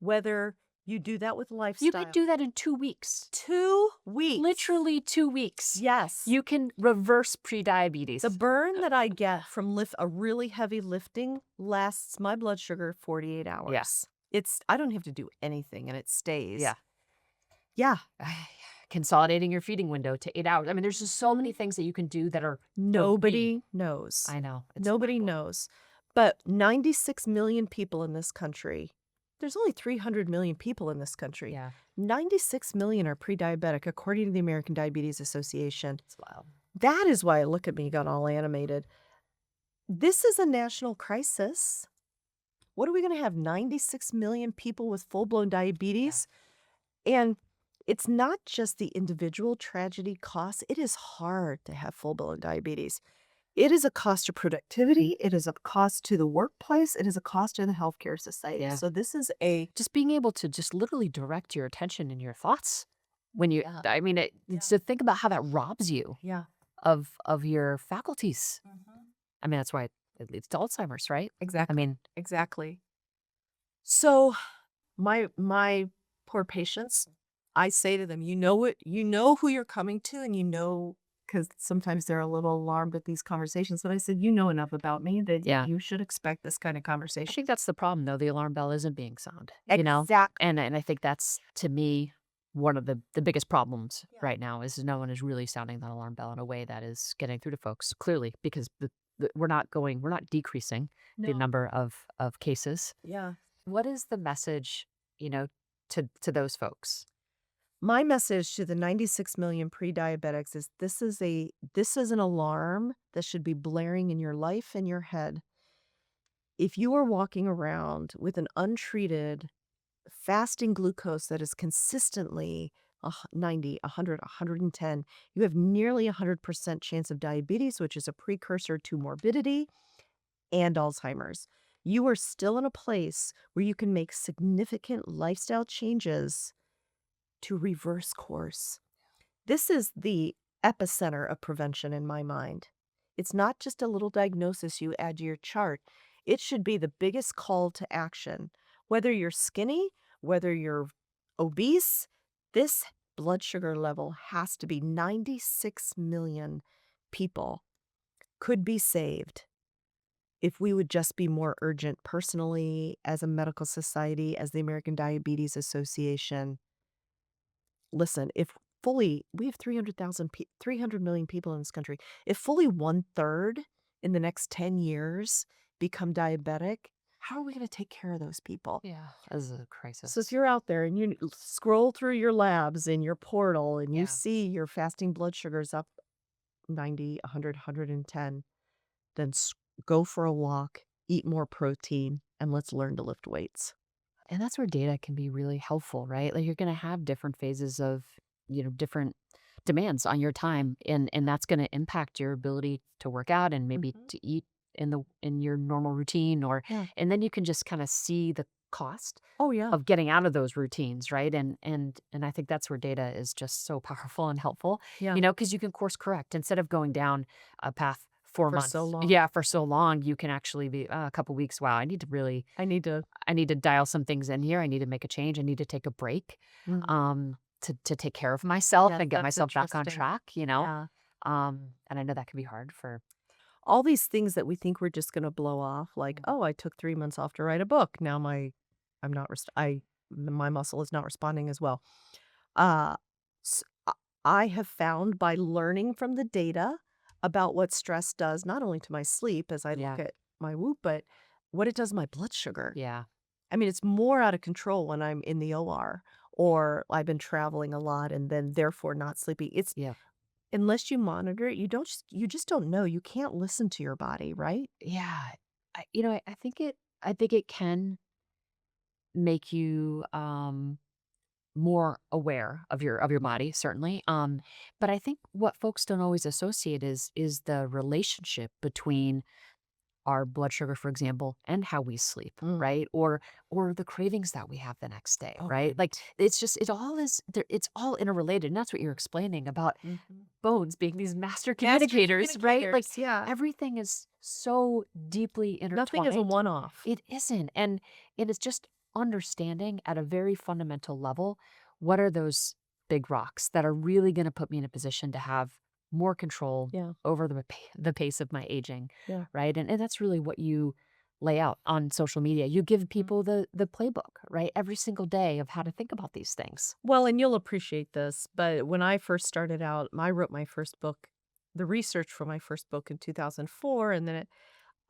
whether you do that with You could lifestyle. do that in 2 weeks. 2 weeks. Literally 2 weeks. Yes. You can reverse prediabetes. The burn that I get from a really heavy lifting lasts my blood sugar 48 hours. Yeah. I don't have to do anything and it stays. Yeah. Yeah. Consolidating your feeding window to 8 hours. I mean, there's just so many things that you can do that are so key. Nobody knows. I know. It's Nobody mind-blowing. knows. But 96 million people in this country There's only 300 million people in this country. Yeah. 96 million are pre-diabetic, according to the American Diabetes Association. It's wild. That is why look at me got all animated. This is a national crisis. What are we going to have? 96 million people with full-blown diabetes? And it's not just the individual tragedy costs. It is hard to have full-blown diabetes. It is a cost to productivity. It is a cost to the workplace. It is a cost to the healthcare society. Yeah. So this is a Just being able to just literally direct your attention and your thoughts when you, Yeah. I mean, it's to think about how that robs you yeah. of your faculties. I mean, that's why it leads to Alzheimer's, right? I Exactly. mean, Exactly. So my poor patients, I say to them, you know who you're coming to, and because sometimes they're a little alarmed at these conversations. But I said, you know enough about me that Yeah. you should expect this kind of I conversation. think that's the problem, though. The alarm bell isn't being sound, Exactly. and I think that's, to me, one of the biggest problems right now is no one is really sounding that alarm bell in a way that is getting through to folks clearly because we're not decreasing the No. number of cases. Yeah. What is the message, you know, to those folks? My message to the 96 million pre-diabetics is this is an alarm that should be blaring in your life and your head. If you are walking around with an untreated fasting glucose that is consistently 90, 100, 110, you have nearly 100% chance of diabetes, which is a precursor to morbidity and Alzheimer's. You are still in a place where you can make significant lifestyle changes to reverse course. This is the epicenter of prevention in my mind. It's not just a little diagnosis you add to your chart. It should be the biggest call to action. Whether you're skinny, whether you're obese, this blood sugar level has to be 96 million people could be saved if we would just be more urgent personally, as a medical society, as the American Diabetes Association. Listen, if we have 300 million people in this country. If fully one third in the next 10 years become diabetic, how are we going to take care of those people? Yeah, as a crisis. So if you're out there and you scroll through your labs in your portal and you Yeah. see your fasting blood sugars up 90, 100, 110, then go for a walk, eat more protein, and let's learn to lift weights. And that's where data can be really helpful, right? Like you're going to have different phases of, different demands on your time and that's going to impact your ability to work out and maybe Mhm. to eat in your normal routine or Yeah. and then you can just kind of see the cost Oh, yeah. of getting out of those routines, right? And I think that's where data is just so powerful and helpful, Yeah. because you can course correct instead of going down a path for For so months. long. Yeah, for so long, you can actually be a couple weeks. Wow, I need to dial some things in here. I need to make a change. I need to take a break, Mm. to take care of myself Yes, and get that's myself back on interesting. track. Yeah. And I know that can be hard for. All these things that we think we're just gonna blow off, like, "Oh, I took 3 months off to write a book. Now I'm not res I my muscle is not responding as well." Uh, s I I have found by learning from the data about what stress does, not only to my sleep as I look Yeah, at my Whoop, but what it does to my blood sugar. yeah, I mean, it's more out of control when I'm in the OR or I've been traveling a lot and then therefore not sleeping. It's yeah, unless you monitor it, you just don't know. You can't listen to your body, right? yeah. I think it can make you more aware of your body, certainly. But I think what folks don't always associate is the relationship between our blood sugar, for example, and how we sleep, Mm. right? Or the cravings that we have the next day, Oh, right? Like right. it's just it's all interrelated. And that's what you're explaining about Mhm. bones being these master Master communicators, right? Like communicators, yeah. everything is so deeply Nothing is a intertwined. one-off. It isn't. And it's just understanding at a very fundamental level what are those big rocks that are really going to put me in a position to have more control Yeah, over the pace of my aging, yeah. right? And that's really what you lay out on social media. You give Mm. people the playbook, right? Every single day of how to think about these things. Well, and you'll appreciate this, but when I first started out, I wrote my first book, the research for my first book in 2004, and then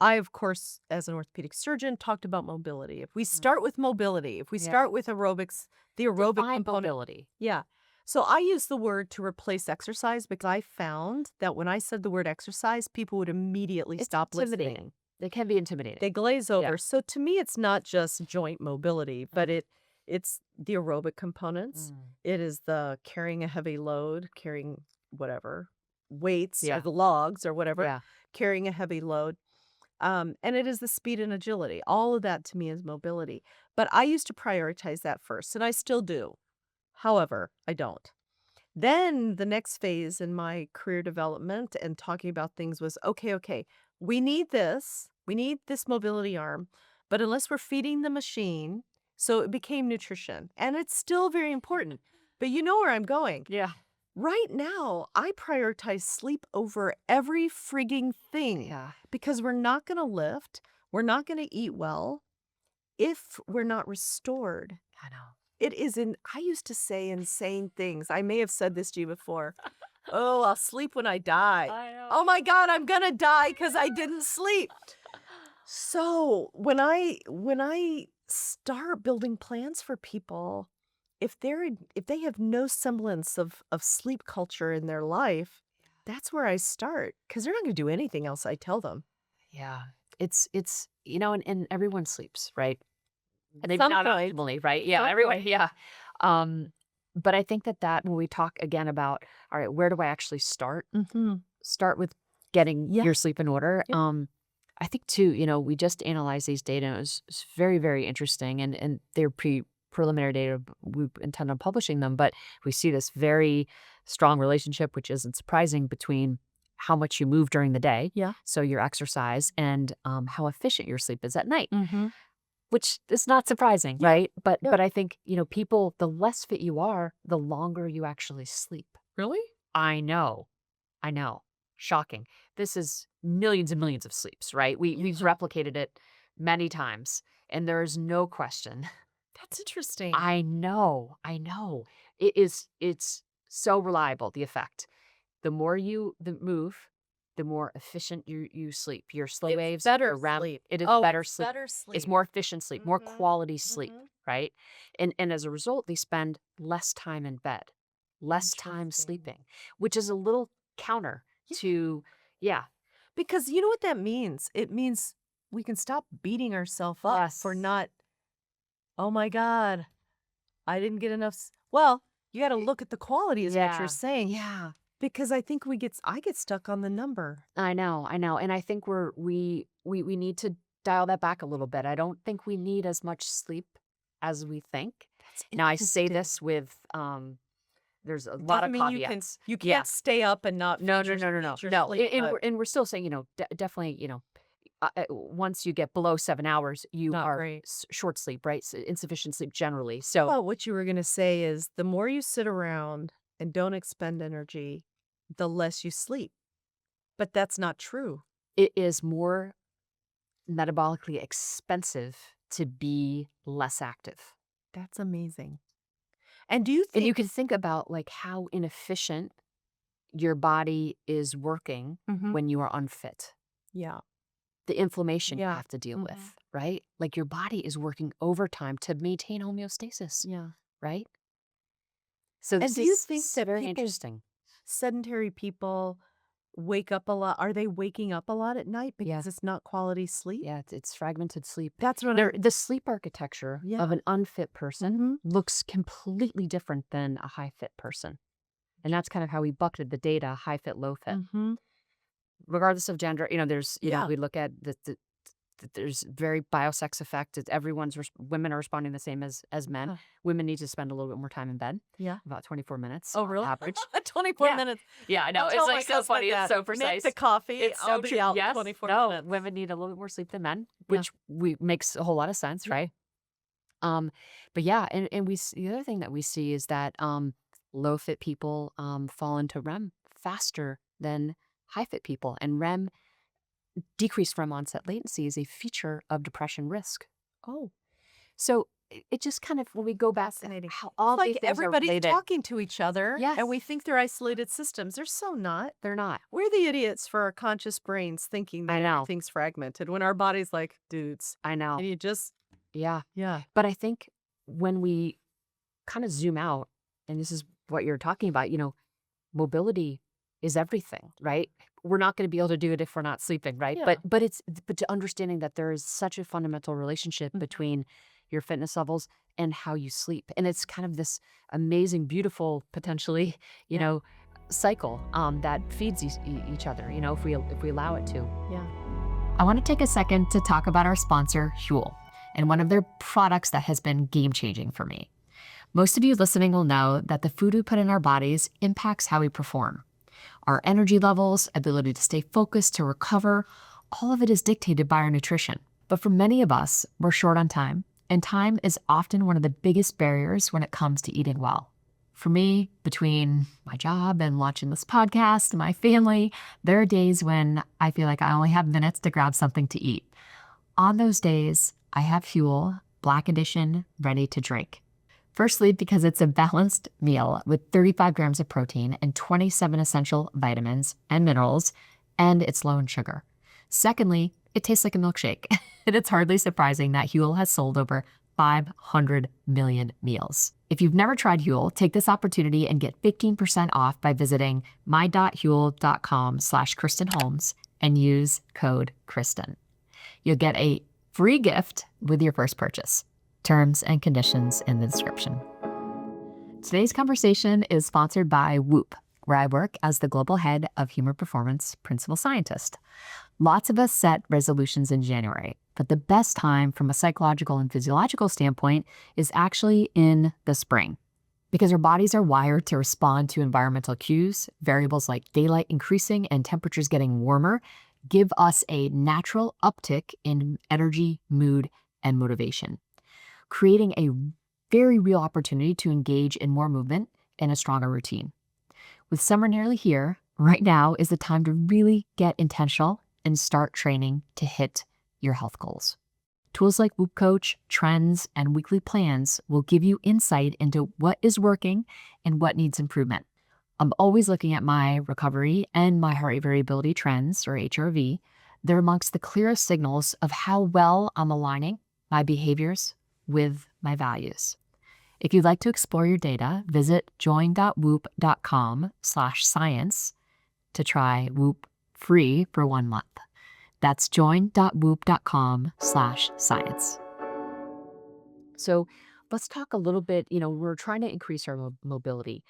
I, of course, as an orthopedic surgeon, talked about mobility. If we start with mobility, if we Yeah. start with aerobics, the aerobic Define component. mobility. Yeah. So I use the word to replace exercise because I found that when I said the word exercise, people would immediately It's stop listening. intimidating. It can be intimidating. They glaze Yeah. over. So to me, it's not just joint mobility, but it's the aerobic components. Mm. It is the carrying a heavy load, carrying whatever, weights or Yeah. the logs or whatever, Yeah. carrying a heavy load. And it is the speed and agility. All of that to me is mobility. But I used to prioritize that first, and I still do. However, I don't. Then the next phase in my career development and talking about things was okay, we need this. We need this mobility arm. But unless we're feeding the machine, so it became nutrition. And it's still very important. But you know where I'm going. Yeah. Right now, I prioritize sleep over every frigging thing Yeah. because we're not going to lift, we're not going to eat well if we're not restored. I know. It is I used to say insane things. I may have said this to you before. Oh, I'll sleep when I die. I know. Oh my God, I'm gonna die because I didn't sleep. So when I start building plans for people, if they have no semblance of sleep culture in their life, that's where I start because they're not gonna do anything else I tell them. Yeah. It's and everyone sleeps, right? And maybe not Sometimes. optimally, right? Yeah, Sometimes. everyone, yeah. Um, but I think that when we talk again about, all right, where do I actually start? Mm-hmm. Start with getting Yeah. your sleep in order. Yep. I think too, we just analyzed these data. And it was very, very interesting, and they're preliminary data. We intend on publishing them, but we see this very strong relationship, which isn't surprising, between how much you move during the day, Yeah. so your exercise, and how efficient your sleep is at night. Mm-hmm. Which is not surprising, Yeah. right? But Yeah. but I think, people, the less fit you are, the longer you actually sleep. Really? I know. I know. Shocking. This is millions and millions of sleeps, right? We've replicated it many times, and there is no question. That's interesting. I know. I know. It's so reliable, the effect. The more you move, the more efficient you sleep. Your slow It's waves, better your REM, sleep. it is Oh, better it's sleep. better It's sleep. more efficient sleep, more Mhm, quality sleep, mhm. right? And as a result, they spend less time in bed, less time Interesting. sleeping, which is a little counter Yeah. to, yeah. Because you know what that means? It means we can stop beating ourselves up for Yes. not, oh my God, I didn't get enough. Well, you got to look at the quality, is what you're Yeah. saying. Yeah. Because I think I get stuck on the number. I know, I know. And I think we need to dial that back a little bit. I don't think we need as much sleep as we think. That's Now, I say interesting. this with there's a lot Doesn't of mean caveats. you Yeah. can't stay up and not No, feed no, your, no, no, no, feed your no. sleep. And we're still saying, definitely, once you get below 7 hours, you Not are great. short sleep, right? Insufficient sleep generally. So Well, what you were going to say is the more you sit around and don't expend energy, the less you sleep. But that's not true. it is more metabolically expensive to be less active. That's amazing. And do you And you think can think about like how inefficient your body is working Mhm. when you are unfit. Yeah. The inflammation you Yeah. have to deal Mhm. with, right? Like your body is working overtime to maintain homeostasis, Yeah. right? So And this do you is think that very people, interesting. sedentary people, wake up a lot? Are they waking up a lot at night Yeah. because it's not quality sleep? Yeah, it's fragmented sleep. That's what The sleep architecture Yeah. of an unfit person Mhm. looks completely different than a high fit person. And that's kind of how we bucketed the data: high fit, low fit. Mhm. Regardless of gender, there's, Yeah. we look at there's very biosex effect. Women are responding the same as men. Huh. Women need to spend a little bit more time in bed, Yeah. about 24 minutes Oh, on really? average. 24 Yeah. minutes. Yeah, I know. I'll It's tell like my so husband funny. It's that. so Make precise. the coffee. It's I'll so be true. out Yes. 24 No, minutes. women need a little bit more sleep than men, Yeah. which makes a whole lot of sense, Yeah. right? But yeah, and the other thing that we see is that low fit people fall into REM faster than high fit people, and decreased REM onset latency is a feature of depression risk. Oh. So it just kind of, when we go back to Fascinating. how It's all these like things are everybody's related. talking to each other, Yes, and we think they're isolated systems. They're so not. they're not. We're the idiots for our conscious brains thinking I that know. everything's fragmented when our body's like, dudes. I know. And you just, Yeah. yeah. But I think when we kind of zoom out, and this is what you're talking about, mobility is everything, right? We're not going to be able to do it if we're not sleeping, right? Yeah. But to understanding that there is such a fundamental relationship between your fitness levels and how you sleep. And it's kind of this amazing, beautiful, potentially, cycle that feeds each other, if we allow it to. Yeah. I want to take a second to talk about our sponsor, Huel, and one of their products that has been game changing for me. Most of you listening will know that the food we put in our bodies impacts how we perform. Our energy levels, ability to stay focused, to recover, all of it is dictated by our nutrition. But for many of us, we're short on time, and time is often one of the biggest barriers when it comes to eating well. For me, between my job and launching this podcast and my family, there are days when I feel like I only have minutes to grab something to eat. On those days, I have Huel Black Edition ready to drink. Firstly, because it's a balanced meal with 35 grams of protein and 27 essential vitamins and minerals, and it's low in sugar. Secondly, it tastes like a milkshake, and it's hardly surprising that Huel has sold over 500 million meals. If you've never tried Huel, take this opportunity and get 15% off by visiting my.huel.com/Kristen Holmes and use code Kristen. You'll get a free gift with your first purchase. Terms and conditions in the description. Today's conversation is sponsored by Whoop, where I work as the global head of human performance principal scientist. Lots of us set resolutions in January, but the best time from a psychological and physiological standpoint is actually in the spring, because our bodies are wired to respond to environmental cues. Variables like daylight increasing and temperatures getting warmer give us a natural uptick in energy, mood, and motivation, creating a very real opportunity to engage in more movement and a stronger routine. With summer nearly here, right now is the time to really get intentional and start training to hit your health goals. Tools like Whoop Coach, trends, and weekly plans will give you insight into what is working and what needs improvement. I'm always looking at my recovery and my heart rate variability trends, or HRV. They're amongst the clearest signals of how well I'm aligning my behaviors with my values. If you'd like to explore your data, visit join.whoop.com/science to try Whoop free for 1 month. That's join.whoop.com/science. So let's talk a little bit, we're trying to increase our mobility.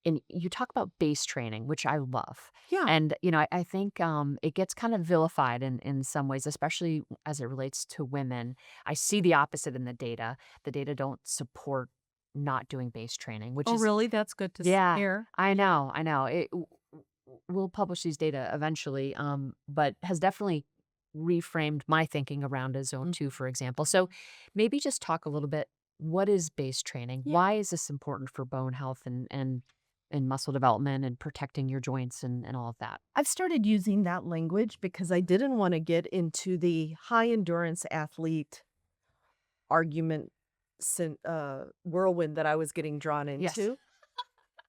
And you talk about base training, which I love. Yeah. And, I think it gets kind of vilified in some ways, especially as it relates to women. I see the opposite in the data. The data don't support not doing base training, which Oh, is, really? That's good to yeah, hear. I know, I know. We'll publish these data eventually, but has definitely reframed my thinking around a zone 2, for example. So maybe just talk a little bit. What is base training? Yeah. Why is this important for bone health and muscle development and protecting your joints and all of that? I've started using that language because I didn't want to get into the high endurance athlete argument whirlwind that I was getting drawn Yes. into.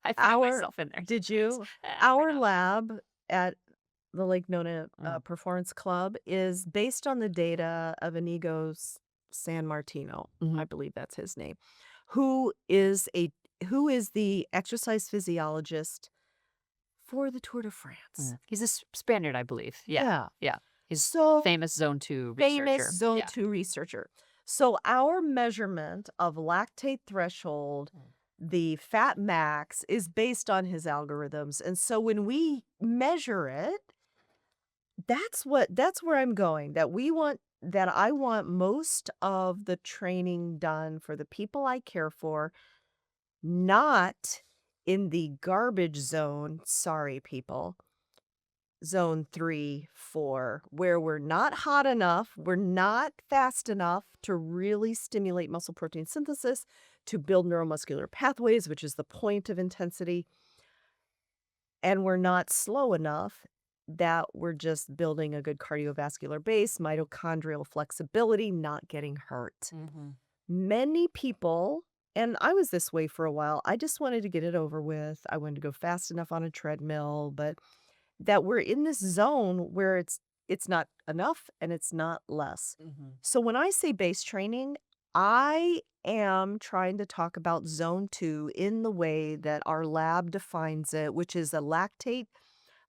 I find Our myself in there. Did you? I Our know. lab at the Lake Nona Mm. Performance Club is based on the data of Inigo San Martino, I Mhm. believe that's his name, who is a who is the exercise physiologist for the Tour de France. He's a Spaniard, I believe. Yeah. Yeah. Yeah. He's So famous zone 2 famous researcher. zone Yeah. 2 researcher. So our measurement of lactate threshold, the fat max, is based on his algorithms. And so when we measure it, that's where I'm going. That I want most of the training done for the people I care for, not in the garbage zone. Sorry, people. Zone 3, 4, where we're not hot enough, we're not fast enough to really stimulate muscle protein synthesis, to build neuromuscular pathways, which is the point of intensity, and we're not slow enough that we're just building a good cardiovascular base, mitochondrial flexibility, not getting hurt. Mhm. many people, and I was this way for a while, I just wanted to get it over with. I wanted to go fast enough on a treadmill, but that we're in this zone where it's not enough and it's not less. So when I say base training, I am trying to talk about zone 2 in the way that our lab defines it, which is a lactate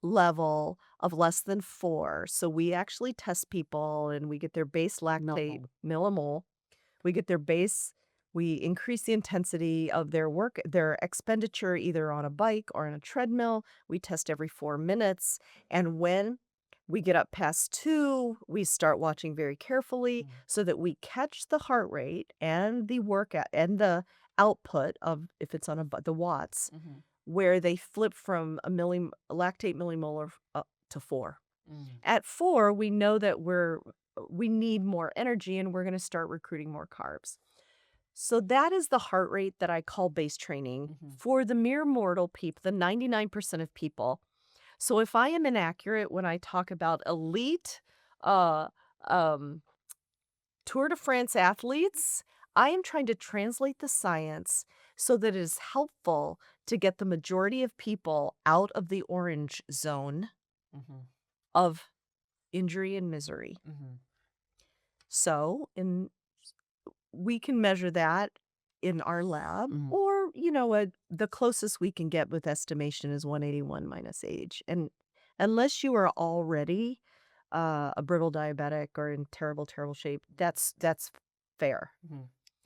level of less than 4. So we actually test people and we get their base lactate millimole. We get their base, we increase the intensity of their work, their expenditure either on a bike or on a treadmill. We test every 4 minutes. And when we get up past 2, we start watching very carefully so that we catch the heart rate and the workout and the output of, if it's on the watts, where they flip from a lactate millimolar up to 4. At 4, we know that we need more energy and we're going to start recruiting more carbs. So that is the heart rate that I call base training for the mere mortal people, the 99% of people. So if I am inaccurate when I talk about elite uh, um, Tour de France athletes, I am trying to translate the science so that it is helpful to get the majority of people out of the orange zone of injury and misery. So we can measure that in our lab, or, the closest we can get with estimation is 181 minus age. And unless you are already a brittle diabetic or in terrible, terrible shape, that's fair.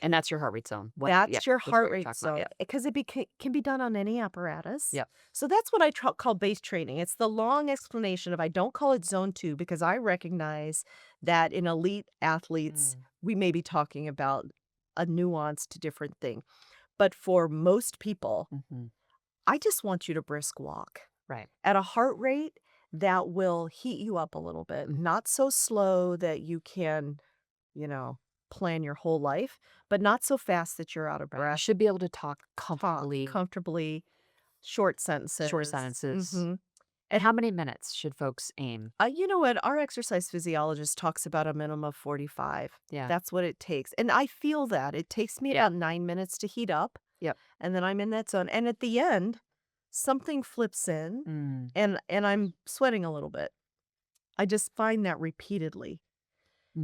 And that's your heart rate zone. That's your that's what heart you're rate talking about, zone because it can be done on any apparatus. Yep. So that's what I call base training. It's the long explanation of I don't call it zone 2 because I recognize that in elite athletes, we may be talking about a nuanced different thing. But for most people, I just want you to brisk walk Right. at a heart rate that will heat you up a little bit, not so slow that you can, plan your whole life, but not so fast that you're out of You breath. should be able to talk Talk comfortably. comfortably, short sentences. Short sentences. Mhm. And how many minutes should folks aim? You know what? Our exercise physiologist talks about a minimum of 45. Yeah. That's what it takes. And I feel that. It takes me about 9 minutes to heat up. Yep. And then I'm in that zone. And at the end, something flips in and I'm sweating a little bit. I just find that repeatedly.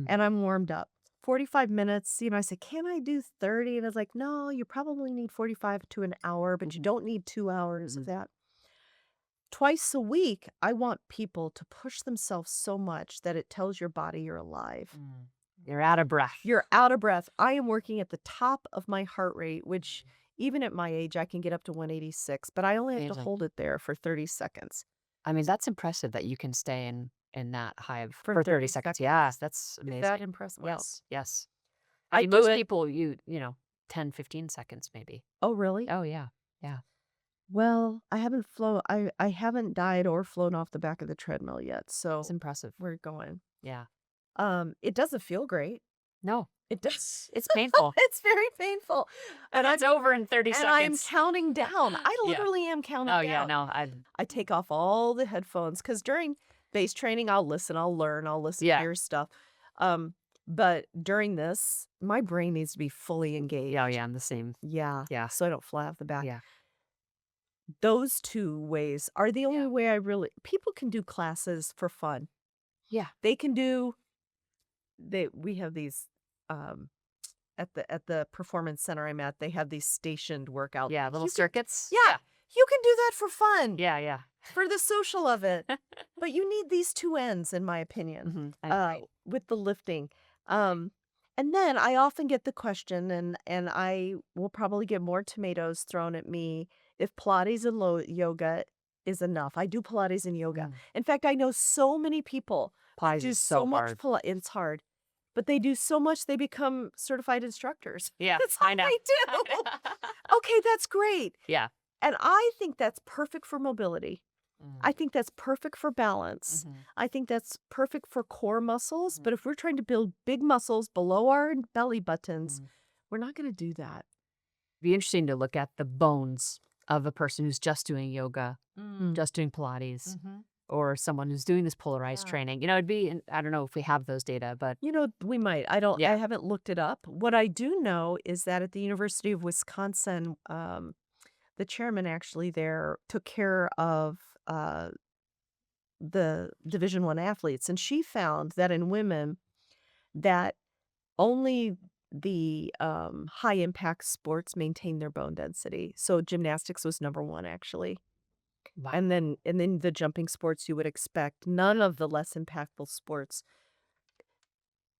And I'm warmed up. 45 minutes, I said, can I do 30? And I was like, no, you probably need 45 to an hour, but you don't need 2 hours of that. Twice a week, I want people to push themselves so much that it tells your body you're alive. You're out of breath. You're out of breath. I am working at the top of my heart rate, which even at my age, I can get up to 186, but I only have to Amazing. hold it there for 30 seconds. I mean, that's impressive that you can stay in that high of For for 30 30 seconds. seconds. Yeah, that's Is amazing. that impressive? Well, Yes, yes. I mean, do most it. people, 10, 15 seconds maybe. Oh, really? Oh, yeah. Yeah. Well, I haven't I haven't died or flown off the back of the treadmill yet, It's so impressive. we're going. Yeah. It doesn't feel great. No, It does. it's painful. It's very painful. And it's over in 30 and I'm seconds. counting down. I Yeah. literally am counting Oh, down. yeah. No, I take off all the headphones because during base training, I'll listen, I'll learn, I'll listen Yeah. to your stuff. But during this, my brain needs to be fully engaged. yeah, I'm the same. Yeah. Yeah. So I don't fly off the back. Yeah. Those two ways are the only Yeah. way people can do classes for fun. Yeah. They can do, we have these, at the performance center I'm at, they have these stationed workouts. Yeah. Little You can- circuits. Yeah. You can do that for fun. Yeah. Yeah. For the social of it. But you need these two ends, in my opinion, I agree. with the lifting. And then I often get the question, and I will probably get more tomatoes thrown at me if Pilates and yoga is enough. I do Pilates and yoga. In fact, I know so many people Pilates do is so much hard. Pilates. It's hard. But they do so much, they become certified instructors. Yeah. That's all I know. they do. Okay, that's great. Yeah. And I think that's perfect for mobility. I think that's perfect for balance. I think that's perfect for core muscles. But if we're trying to build big muscles below our belly buttons, we're not going to do that. Be interesting to look at the bones of a person who's just doing yoga, just doing Pilates, or someone who's doing this polarized Yeah. training? It'd be, and I don't know if we have those data, but We might. I yeah. haven't looked it up. What I do know is that at the University of Wisconsin, the chairman actually there took care of the Division One athletes, and she found that in women that only the high impact sports maintain their bone density. So gymnastics was number one actually. Wow. And then the jumping sports you would expect. None of the less impactful sports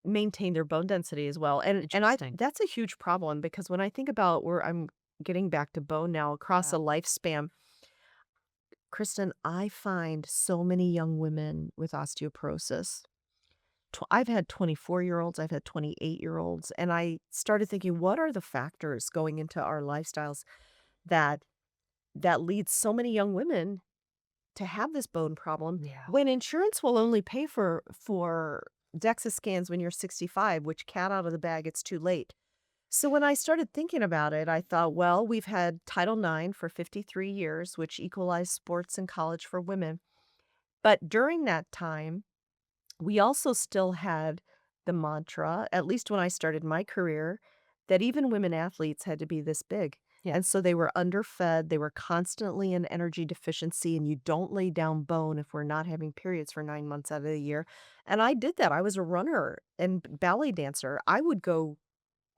maintain their bone density as well. And I Interesting. that's a huge problem because when I think about where I'm getting back to bone now across Yeah. a lifespan, Kristen, I find so many young women with osteoporosis. I've had 24-year-olds, I've had 28-year-olds, and I started thinking, what are the factors going into our lifestyles that leads so many young women to have this bone problem Yeah. when insurance will only pay for DEXA scans when you're 65, which cat out of the bag, it's too late. So when I started thinking about it, I thought, well, we've had Title IX for 53 years, which equalized sports and college for women. But during that time, we also still had the mantra, at least when I started my career, that even women athletes had to be this big. Yeah. And so they were underfed, they were constantly in energy deficiency, and you don't lay down bone if we're not having periods for 9 months out of the year. And I did that. I was a runner and ballet dancer. I would go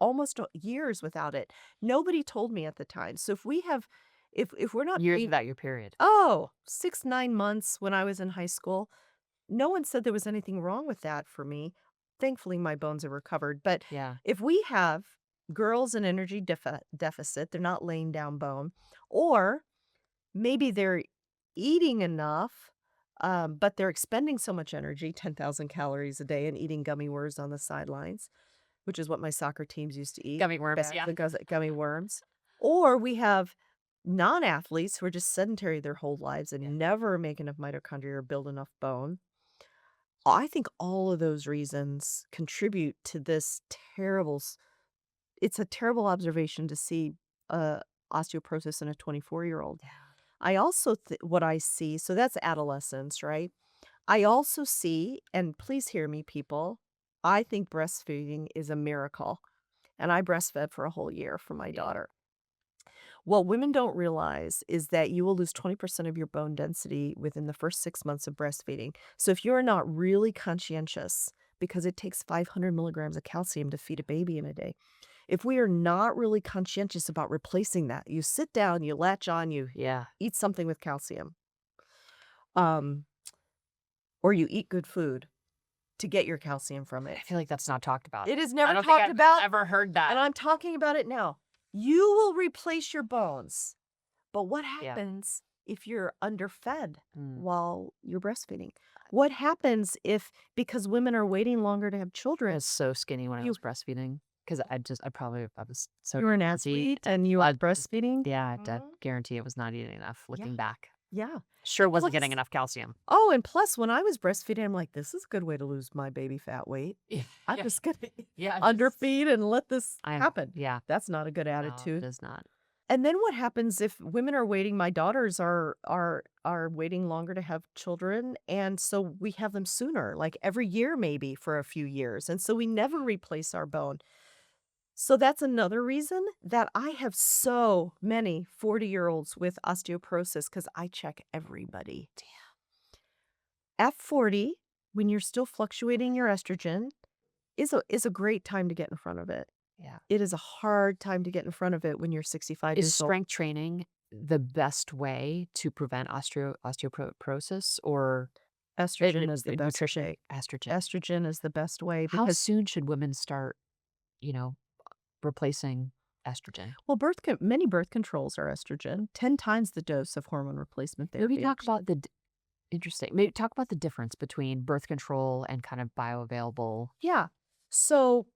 almost years without it. Nobody told me at the time. So if we're not Years being, without your period. oh, 6, 9 months when I was in high school, no one said there was anything wrong with that for me. Thankfully, my bones have recovered. But Yeah. if we have girls in energy deficit, they're not laying down bone, or maybe they're eating enough, but they're expending so much energy, 10,000 calories a day, and eating gummy worms on the sidelines, which is what my soccer teams used to eat, Gummy worms. bags Yeah. of gummy worms. Or we have non-athletes who are just sedentary their whole lives Yeah. and never make enough mitochondria or build enough bone. I think all of those reasons contribute to this it's a terrible observation to see, uh, osteoporosis in a 24-year-old. Yeah. I also what I see, so that's adolescence, right? I also see, and please hear me, people, I think breastfeeding is a miracle, and I breastfed for a whole year for my Yeah. daughter. What women don't realize is that you will lose 20% of your bone density within the first 6 months of breastfeeding. So if you're not really conscientious, because it takes 500 milligrams of calcium to feed a baby in a day, if we are not really conscientious about replacing that, you sit down, you latch on, you Yeah. eat something with calcium, um, or you eat good food to get your calcium from it. I feel like that's not talked about. It is I never don't think talked I've about, ever heard and that. I'm talking about it now. You will replace your bones. But what Yeah. happens if you're underfed Mm. while you're breastfeeding? What happens if, because women are waiting longer to have I children, was so skinny when I you was breastfeeding because I was so you were an guaranteed. athlete and you are breastfeeding? Yeah, I Mhm. guarantee I was not eating enough Yeah, looking back. yeah. Sure wasn't getting Plus, enough calcium. oh, and plus when I was breastfeeding, I'm like, this is a good way to lose my baby fat weight. Yeah. I'm Yeah. just gonna Yeah. underfeed and let this I'm happen. yeah. That's not a good No, it attitude. is not. And then what happens if women are waiting? My daughters are waiting longer to have children, and so we have them sooner, like every year maybe for a few years, and so we never replace our bone. So that's another reason that I have so many 40-year-olds with osteoporosis because I check everybody. At 40, when you're still fluctuating your estrogen, is a great time to get in front of it. Yeah. It is a hard time to get in front of it when you're 65 Is years old. strength training the best way to prevent osteoporosis or Estrogen is the best nutrition? way. Estrogen. Estrogen is the best way How because, soon should women start, you know, replacing estrogen? well, many birth controls are estrogen, 10 times the dose of hormone replacement Maybe therapy, talk actually. about interesting. Maybe talk about the difference between birth control and kind of bioavailable. Yeah. So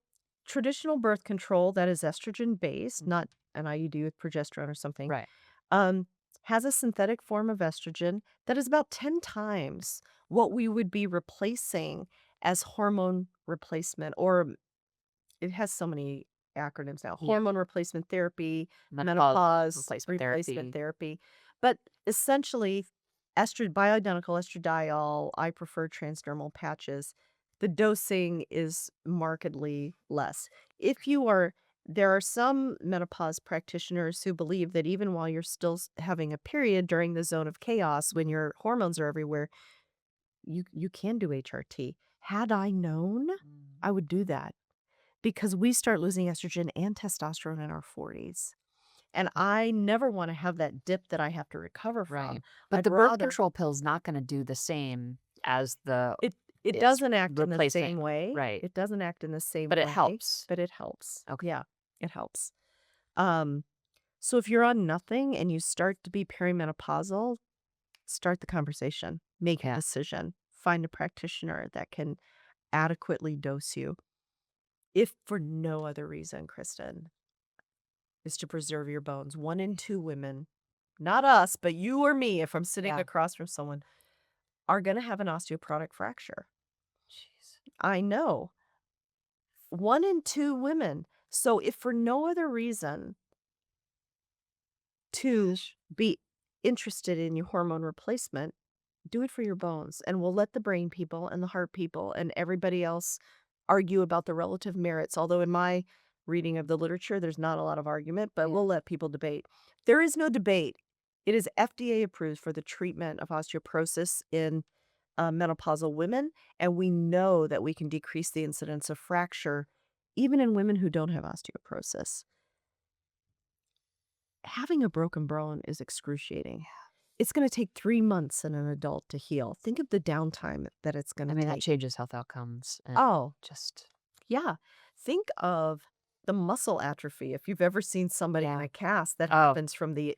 traditional birth control that is estrogen based, Mm. not an IUD with progesterone or something, Right. um, has a synthetic form of estrogen that is about 10 times what we would be replacing as hormone replacement, or it has so many acronyms now. Yeah. Hormone replacement therapy, Menopause menopause replacement replacement therapy. therapy. But essentially, bioidentical estradiol. I prefer transdermal patches. The dosing is markedly less. If you are, there are some menopause practitioners who believe that even while you're still having a period during the zone of chaos, when your hormones are everywhere, you can do HRT. Had I known, I would do that because we start losing estrogen and testosterone in our 40s. And I never want to have that dip that I have to recover from. Right. But I'd the birth rather control pill's not gonna do the same as the it it's doesn't act in the replacing. same way. Right. It doesn't act in the same But it way, helps. but it helps. Okay. Yeah, it helps. Um, so if you're on nothing and you start to be perimenopausal, start the conversation, make a Yeah. decision, find a practitioner that can adequately dose you. If for no other reason, Kristen, is to preserve your bones. 1 in 2 women, not us, but you or me, if I'm sitting Yeah. across from someone, are going to have an osteoporotic fracture. Jeez. I know. 1 in 2 women. So if for no other reason to be interested in your hormone replacement, do it for your bones. And we'll let the brain people and the heart people and everybody else argue about the relative merits. Although in my reading of the literature, there's not a lot of argument, but Yeah. we'll let people debate. There is no debate. It is FDA approved for the treatment of osteoporosis in menopausal women. And we know that we can decrease the incidence of fracture even in women who don't have osteoporosis. Having a broken bone is excruciating. It's going to take 3 months in an adult to heal. Think of the downtime that it's going I to mean, that take. changes health outcomes and Oh, just yeah. Think of the muscle atrophy. If you've ever seen somebody in yeah. a cast, that Oh, happens from the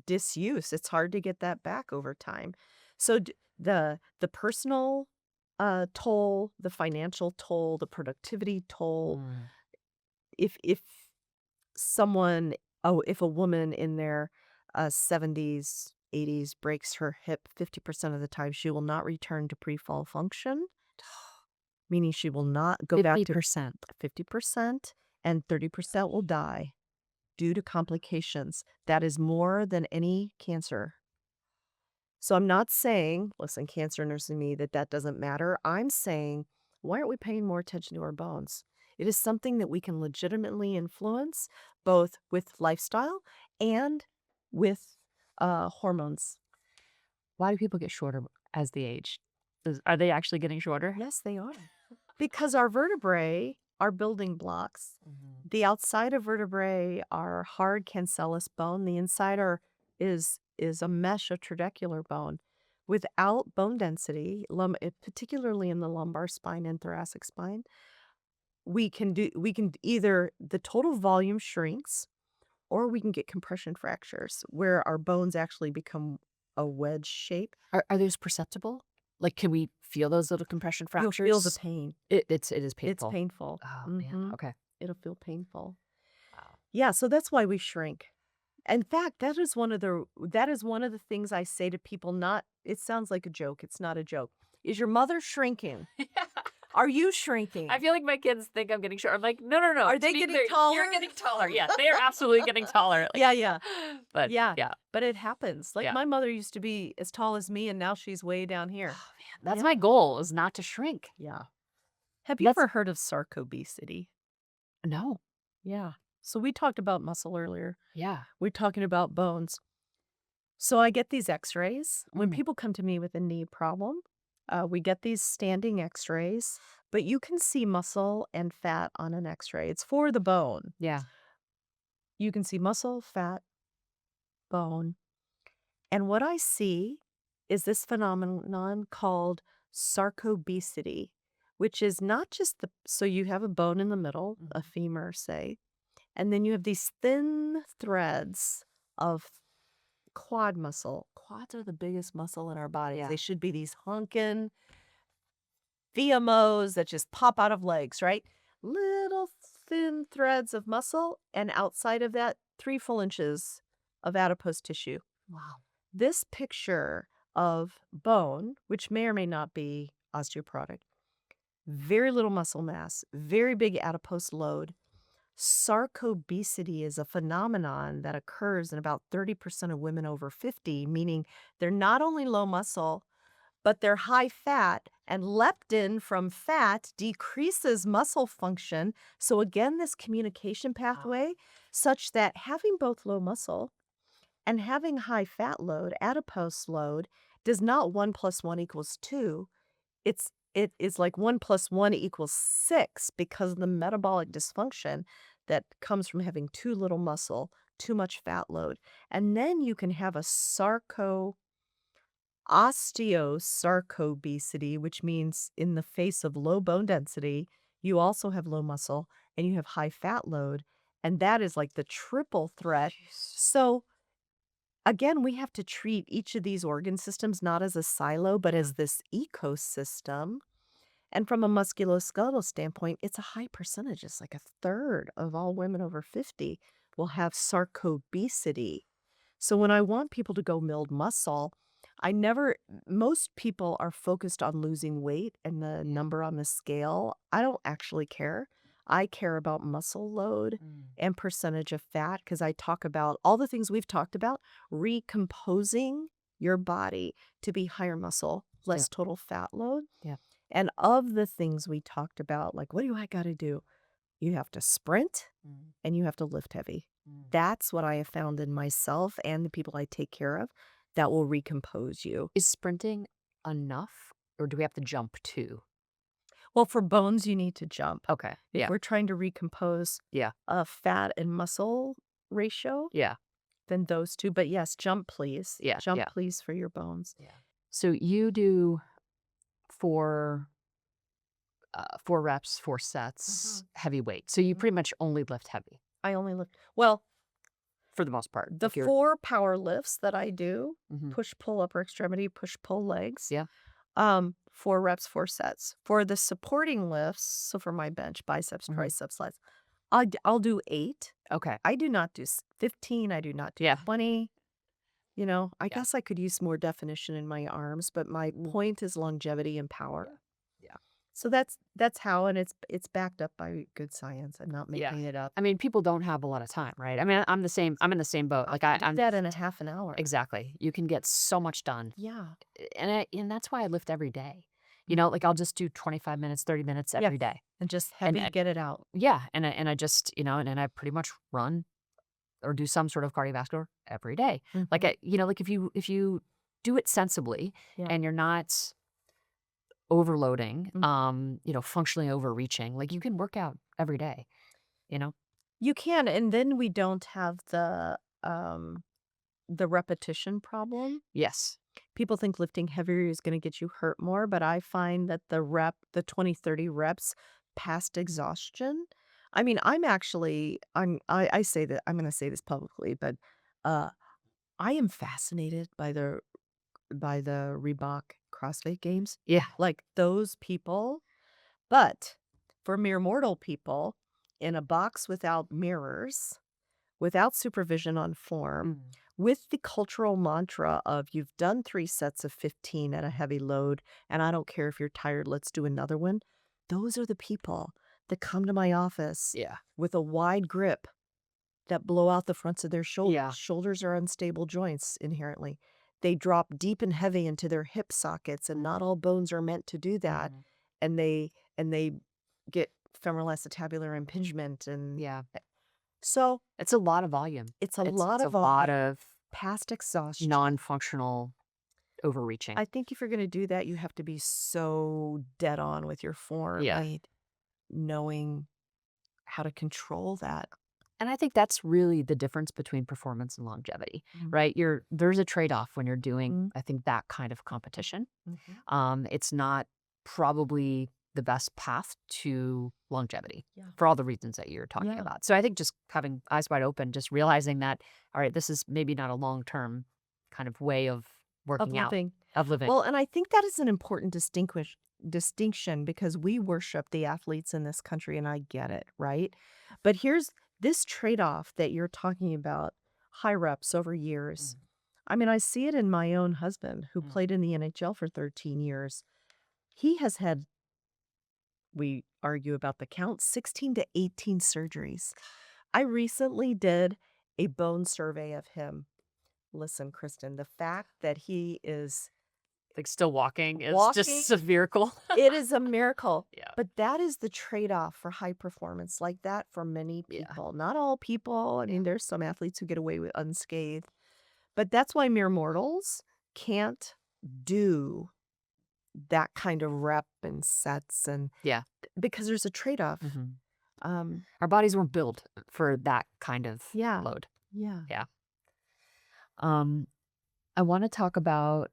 disuse. It's hard to get that back over time. So the personal toll, the financial toll, the productivity toll. mm, If someone, oh, if a woman in their 70s, 80s breaks her hip 50% of the time, she will not return to pre-fall function, meaning she will not go back to 50%. 50%, and 30% will die due to complications. That is more than any cancer. So I'm not saying, listen, cancer nursing me, that doesn't matter. I'm saying, why aren't we paying more attention to our bones? It is something that we can legitimately influence, both with lifestyle and with hormones. Why do people get shorter as they age? Are they actually getting shorter? Yes, they are. Because our vertebrae are building blocks. Mhm. The outside of vertebrae are hard cancellous bone. The inside is a mesh of trabecular bone. Without bone density, particularly in the lumbar spine and thoracic spine, we can either the total volume shrinks or we can get compression fractures where our bones actually become a wedge shape. Are those perceptible? Like, can we feel those little compression You'll feel the fractures? pain. It is It's painful. painful. Oh, man. Mhm. Okay. It'll feel painful. Wow. Yeah, so that's why we shrink. In fact, that is one of the things I say to people, not it sounds like a joke, it's not a joke. Is your mother shrinking? Are you shrinking? I feel like my kids think I'm getting short. I'm like, no, no, no. Are they to be getting clear, taller? You're getting taller. Yeah, they are absolutely getting taller. Like, Yeah, yeah. but Yeah. yeah, But it happens. Like yeah. my mother used to be as tall as me and now she's way down here. Oh, man, that's Yeah. my goal is not to shrink. Yeah. Have you That's ever heard of sarcobesity? no. Yeah. So we talked about muscle earlier. Yeah. We're talking about bones. So I get these x-rays. When Mm. people come to me with a knee problem, we get these standing x-rays, but you can see muscle and fat on an x-ray. It's for the bone. Yeah. You can see muscle, fat, bone. And what I see is this phenomenon called sarcobesity, which is not just so you have a bone in the middle, a femur, say, and then you have these thin threads of quad muscle. Quads are the biggest muscle in our bodies. Yeah. They should be these honkin' VMOs that just pop out of legs, right? Little thin threads of muscle, and outside of that, 3 full inches of adipose tissue. Wow. This picture of bone, which may or may not be osteoporotic, very little muscle mass, very big adipose load, Sarcobesity is a phenomenon that occurs in about 30% of women over 50, meaning they're not only low muscle, but they're high fat, and leptin from fat decreases muscle function. So, again, this communication pathway, such that having both low muscle and having high fat load, adipose load, does not 1 plus 1 equals 2. It is like 1 plus 1 equals 6 because of the metabolic dysfunction that comes from having too little muscle, too much fat load. And then you can have a osteosarcobesity, which means in the face of low bone density, you also have low muscle and you have high fat load. And that is like the triple threat. So again, we have to treat each of these organ systems not as a silo, but as this ecosystem. And from a musculoskeletal standpoint, it's a high percentage. It's like a third of all women over 50 will have sarcobesity. So when I want people to go build muscle, I never, most people are focused on losing weight and the number on the scale. I don't actually care. I care about muscle load and percentage of fat because I talk about all the things we've talked about, recomposing your body to be higher muscle, Yeah. less total fat load. Yeah. And of the things we talked about, like, what do I got to do? You have to sprint and you have to lift heavy. That's what I have found in myself and the people I take care of that will recompose you. Is sprinting enough, or do we have to jump too? Well, for bones, you need to jump. Okay. If Yeah. we're trying to recompose Yeah. a fat and muscle ratio, Yeah. then those two. But yes, jump, please. Yeah. Jump, Yeah. please, for your bones. Yeah. So you do 4 4 reps, 4 sets, heavy weight. So you pretty much only lift heavy I only lift, well, for the most part. the Like you're 4 power lifts that I do, Mhm. push, pull, upper extremity, push, pull, legs. Yeah. 4 reps, 4 sets. For the supporting lifts, so for my bench, biceps, Mhm. triceps, lats, I'll do 8. Okay. I do not do 15. I do not do Yeah. 20. I Yeah. guess I could use more definition in my arms, but my point is longevity and power. Yeah. So that's how, and it's backed up by good science. I'm not Yeah. making it up. I mean, people don't have a lot of time, right? I mean, I'm the same. I'm in the same boat. Like I do I'm that in a half an hour. exactly. You can get so much done, Yeah. and that's why I lift every day. Like I'll just do 25 minutes, 30 minutes Yeah. every day. And just And heavy, get it out. yeah, and I just and then I pretty much run or do some sort of cardiovascular every day. Like like if you do it sensibly Yeah. and you're not overloading, Mm. functionally overreaching, like you can work out every day, you know? You can, and then we don't have the repetition problem. Yes. People think lifting heavier is gonna get you hurt more, but I find that the 20, 30 reps past exhaustion. I mean, I say that I'm gonna say this publicly, but uh I am fascinated by the Reebok CrossFit Games. Yeah. Like those people, but for mere mortal people in a box without mirrors, without supervision on form, with the cultural mantra of you've done 3 sets of 15 at a heavy load, and I don't care if you're tired, let's do another one. Those are the people that come to my office Yeah. with a wide grip that blow out the fronts of their shoulders. Yeah. Shoulders are unstable joints inherently. They drop deep and heavy into their hip sockets, and not all bones are meant to do that. And they get femoral acetabular impingement, and Yeah. so It's a lot of volume. it's a It's lot a of lot of past exhaustion. non-functional overreaching. I think if you're going to do that, you have to be so dead on with your form, Yeah. right? Knowing how to control that. And I think that's really the difference between performance and longevity, right? There's a trade-off when you're doing, I think, that kind of competition. It's not probably the best path to longevity Yeah. for all the reasons that you're talking Yeah. about. So I think just having eyes wide open, just realizing that, all right, this is maybe not a long-term kind of way of Of working out, living. of living. Well, and I think that is an important distinction because we worship the athletes in this country, and I get it, right? But here's this trade-off that you're talking about, high reps over years. I mean, I see it in my own husband who played in the NHL for 13 years. He has had we argue about the count, 16 to 18 surgeries. I recently did a bone survey of him. Listen, Kristen, the fact that he is Like, still walking is walking, just a miracle. it is a miracle. Yeah. But that is the trade-off for high performance like that for many Yeah. people. Not all people. I Yeah. mean, there's some athletes who get away with unscathed. But that's why mere mortals can't do that kind of rep and sets and Yeah. because there's a trade-off. Mhm. Um, Our bodies weren't built for that kind of yeah. load. Yeah. Yeah. Um, I wanna talk about,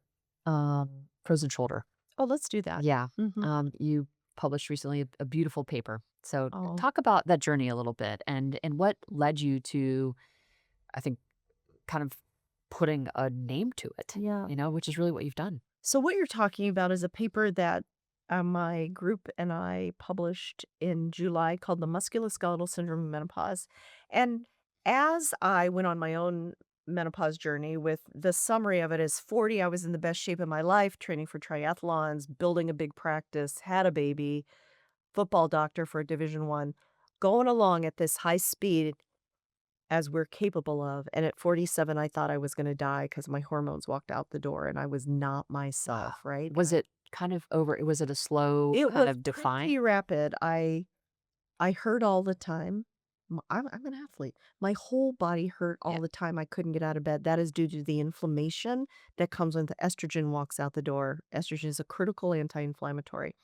frozen shoulder. Oh, let's do that. Yeah. Mhm. You published recently a beautiful paper. So Oh, talk about that journey a little bit and what led you to, I think, kind of putting a name to it, yeah. which is really what you've done. So what you're talking about is a paper that my group and I published in July called the Musculoskeletal Syndrome of Menopause. And as I went on my own menopause journey with the summary of it is 40, I was in the best shape of my life, training for triathlons, building a big practice, had a baby, football doctor for a Division One, going along at this high speed as we're capable of. And at 47, I thought I was going to die because my hormones walked out the door and I was not Wow. myself, right? Was it kind of over? Was it a slow It kind was of pretty define? rapid. I hurt all the time. I'm an athlete. My whole body hurt Yeah. all the time. I couldn't get out of bed. That is due to the inflammation that comes when the estrogen walks out the door. Estrogen is a critical anti-inflammatory.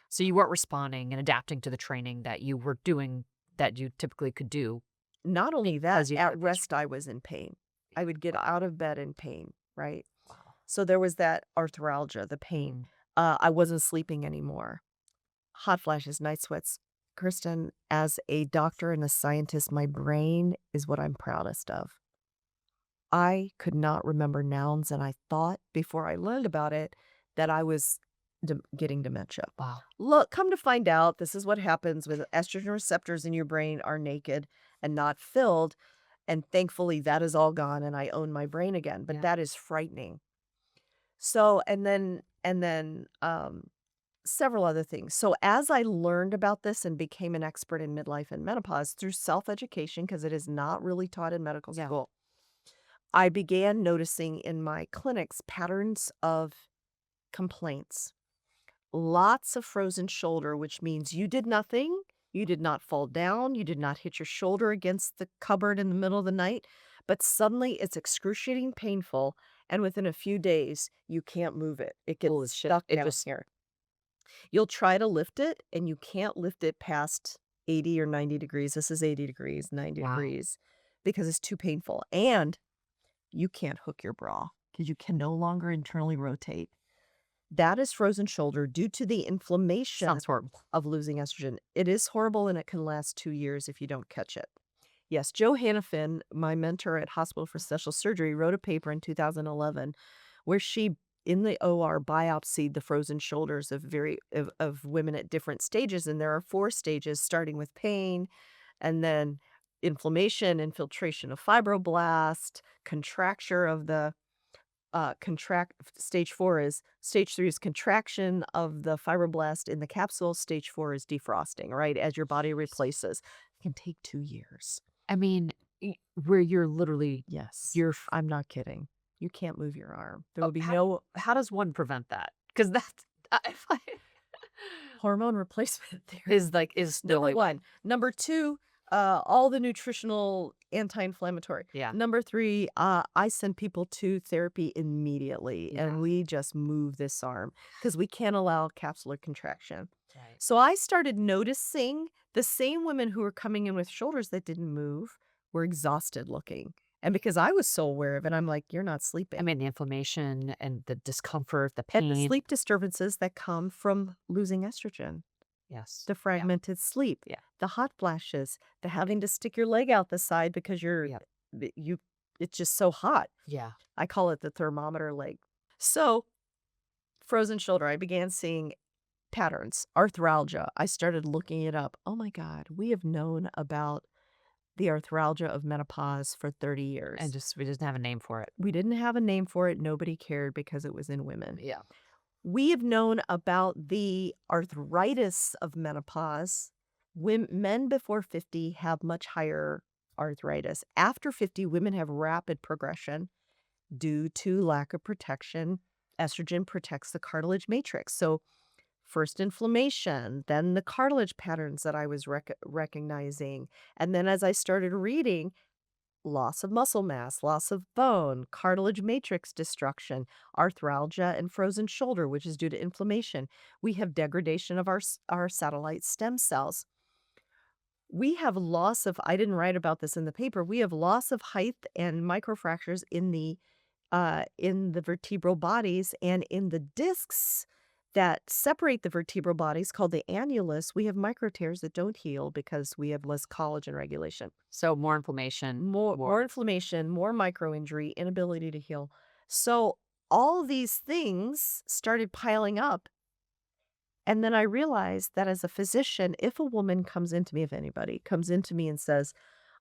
So you weren't responding and adapting to the training that you were doing that you typically could do Not only that, because you at had this. rest I was in pain. I would get Wow. out of bed in pain, right? Wow. So there was that arthralgia, the pain. Mm. I wasn't sleeping anymore. Hot flashes, night sweats. Kristen, as a doctor and a scientist, my brain is what I'm proudest of. I could not remember nouns, and I thought before I learned about it that I was getting dementia. Wow. Look, come to find out, this is what happens when estrogen receptors in your brain are naked and not filled. And thankfully, that is all gone, and I own my brain again. But Yeah. that is frightening. So, and then several other things. So as I learned about this and became an expert in midlife and menopause through self-education, because it is not really taught in medical Yeah. school, I began noticing in my clinics patterns of complaints. Lots of frozen shoulder, which means you did nothing. You did not fall down. You did not hit your shoulder against the cupboard in the middle of the night. But suddenly it's excruciating painful. And within a few days, you can't move it. It gets Holy shit. stuck It down just, here. You'll try to lift it and you can't lift it past 80 or 90 degrees. This is 80 degrees, 90 wow. degrees because it's too painful. And you can't hook your bra because you can no longer internally rotate. That is frozen shoulder due to the inflammation Sounds horrible. of losing estrogen. It is horrible and it can last 2 years if you don't catch it. Yes, Joe Hannafin, my mentor at Hospital for Special Surgery, wrote a paper in 2011 where she, in the OR, biopsied the frozen shoulders of women at different stages. And there are 4 stages, starting with pain and then inflammation, infiltration of fibroblast, contracture of the stage 4 is stage 3 is contraction of the fibroblast in the capsule. Stage 4 is defrosting, right? As your body replaces. It can take 2 years. I mean, where you're literally, Yes. you're, I'm not kidding. You can't move your arm. There oh, will be no how does one prevent that? Because that's, if I, hormone replacement therapy. is the Number only way. 1. Number 2, all the nutritional anti-inflammatory. Yeah. Number 3, I send people to therapy immediately, Yeah. and we just move this arm because we can't allow capsular contraction. Right. So I started noticing the same women who were coming in with shoulders that didn't move were exhausted looking. And because I was so aware of it, I'm like, you're not sleeping. I mean, the inflammation and the discomfort, the And the pain. sleep disturbances that come from losing estrogen. Yes. The fragmented sleep, Yeah. the hot flashes, the having to stick your leg out the side because Yeah. it's just so hot. Yeah. I call it the thermometer leg. So, frozen shoulder, I began seeing patterns, arthralgia. I started looking it up. Oh my God, we have known about the arthralgia of menopause for 30 years. And just, we just have a name for it. We didn't have a name for it. Nobody cared because it was in women. Yeah. We have known about the arthritis of menopause. Men before 50 have much higher arthritis. After 50, women have rapid progression due to lack of protection. Estrogen protects the cartilage matrix. So, first inflammation, then the cartilage patterns that I was recognizing. And then as I started reading, loss of muscle mass, loss of bone, cartilage matrix destruction, arthralgia, and frozen shoulder, which is due to inflammation. We have degradation of our satellite stem cells. We have loss of, I didn't write about this in the paper, we have loss of height and microfractures in the vertebral bodies and in the discs that separate the vertebral bodies called the annulus. We have micro tears that don't heal because we have less collagen regulation. So more inflammation, More inflammation, more micro injury, inability to heal. So all these things started piling up. And then I realized that as a physician, if a woman comes into me, if anybody comes into me and says,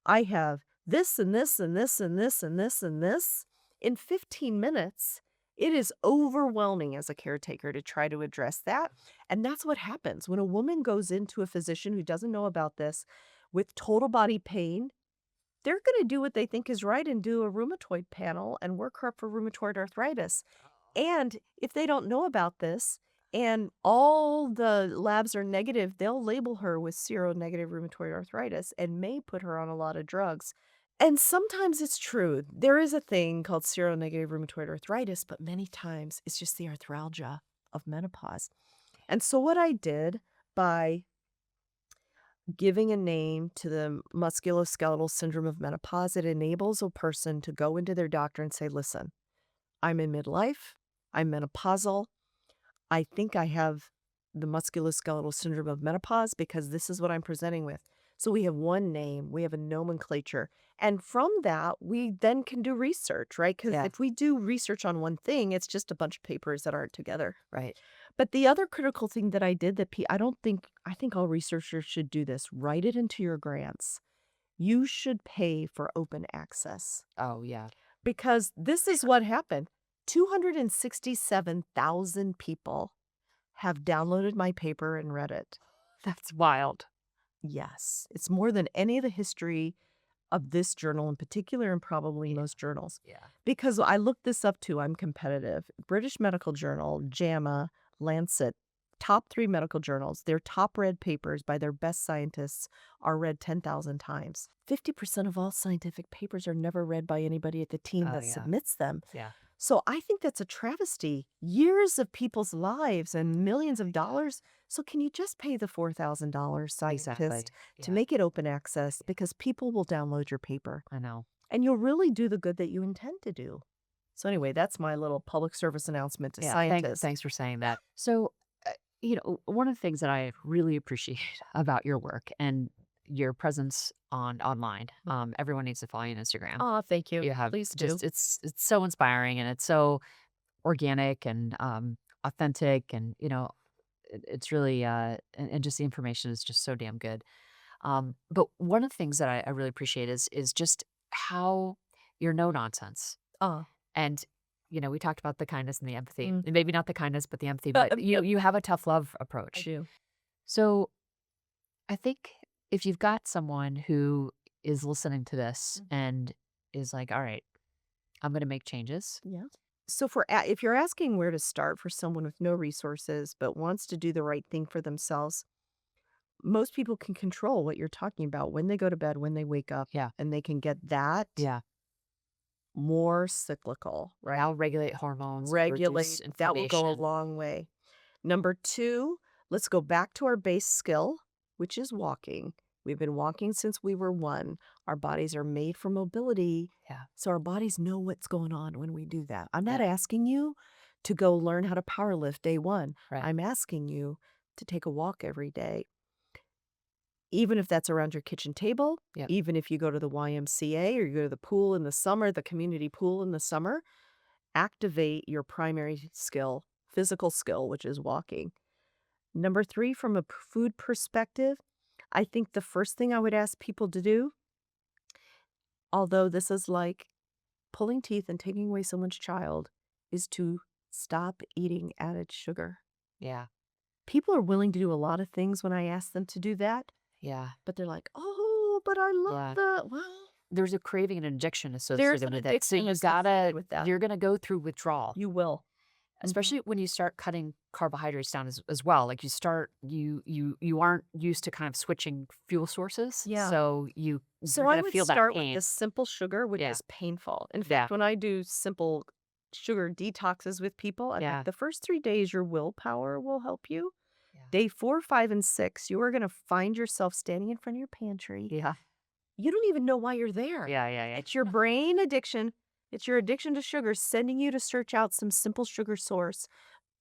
I have this and this and this and this and this and this, in 15 minutes, it is overwhelming as a caretaker to try to address that. And that's what happens when a woman goes into a physician who doesn't know about this with total body pain. They're going to do what they think is right and do a rheumatoid panel and work her up for rheumatoid arthritis. And if they don't know about this and all the labs are negative, they'll label her with seronegative rheumatoid arthritis and may put her on a lot of drugs. And sometimes it's true. There is a thing called seronegative rheumatoid arthritis, but many times it's just the arthralgia of menopause. And so what I did by giving a name to the musculoskeletal syndrome of menopause, it enables a person to go into their doctor and say, listen, I'm in midlife, I'm menopausal, I think I have the musculoskeletal syndrome of menopause because this is what I'm presenting with. So we have one name, we have a nomenclature. And from that, we then can do research, right? Because Yeah. if we do research on one thing, it's just a bunch of papers that aren't together. Right. But the other critical thing that I did that I think all researchers should do this, write it into your grants. You should pay for open access Oh, yeah. because this is what happened. 267,000 people have downloaded my paper and read it. That's wild. Yes, it's more than any of the history of this journal in particular and probably most journals. Yeah. Because I looked this up too, I'm competitive. British Medical Journal, JAMA, Lancet, top 3 medical journals, their top read papers by their best scientists are read 10,000 times. 50% of all scientific papers are never read by anybody at the team Oh, that yeah. submits them. Yeah. So I think that's a travesty. Years of people's lives and millions of dollars. So can you just pay the $4,000 Exactly. scientist to Yeah. make it open access because people will download your paper I know. and you'll really do the good that you intend to do. So anyway, that's my little public service announcement to Yeah. scientists. Thanks for saying that. So, one of the things that I really appreciate about your work and your presence online, everyone needs to follow you on Instagram. Oh, thank you. You have Please do. just it's so inspiring and it's so organic and authentic and it's really and just the information is just so damn good. But one of the things that I really appreciate is just how you're no nonsense. Oh, And, we talked about the kindness and the empathy. Mm. And maybe not the kindness, but the empathy. But you have a tough love I approach. do. So I think if you've got someone who is listening to this and is like, all right, I'm going to make changes. Yeah. So if you're asking where to start for someone with no resources but wants to do the right thing for themselves, most people can control what you're talking about when they go to bed, when they wake up, Yeah. and they can get that Yeah. more cyclical, right? I'll regulate hormones, Regulate, reduce that will go a inflammation. long way. Number 2, let's go back to our base skill, which is walking. We've been walking since we were 1. Our bodies are made for mobility. Yeah. So our bodies know what's going on when we do that. I'm not Yeah. asking you to go learn how to power lift day 1. Right. I'm asking you to take a walk every day. Even if that's around your kitchen table, Yep. even if you go to the YMCA or you go to the pool in the summer, the community pool in the summer, activate your primary skill, physical skill, which is walking. Number 3, from a food perspective, I think the first thing I would ask people to do, although this is like pulling teeth and taking away someone's child, is to stop eating added sugar. Yeah. People are willing to do a lot of things when I ask them to do that, Yeah. but they're like, "Oh, but I love Yeah. the" well, There's a craving and addiction there's associated an with it. So addiction you associated gotta with that. you're gonna go through withdrawal, You will. Mhm. especially when you start cutting carbohydrates down as well. Like you aren't used to kind of switching fuel sources. Yeah. So So you're I gonna would feel that start with pain. this simple sugar, which Yeah. is painful. In Yeah. fact, when I do simple sugar detoxes with people, I'm like, Yeah. the first 3 days, your willpower will help you. Yeah. Day 4, 5, and 6, you are going to find yourself standing in front of your pantry. Yeah. You don't even know why you're there. Yeah. Yeah. Yeah. It's your brain addiction. It's your addiction to sugar sending you to search out some simple sugar source.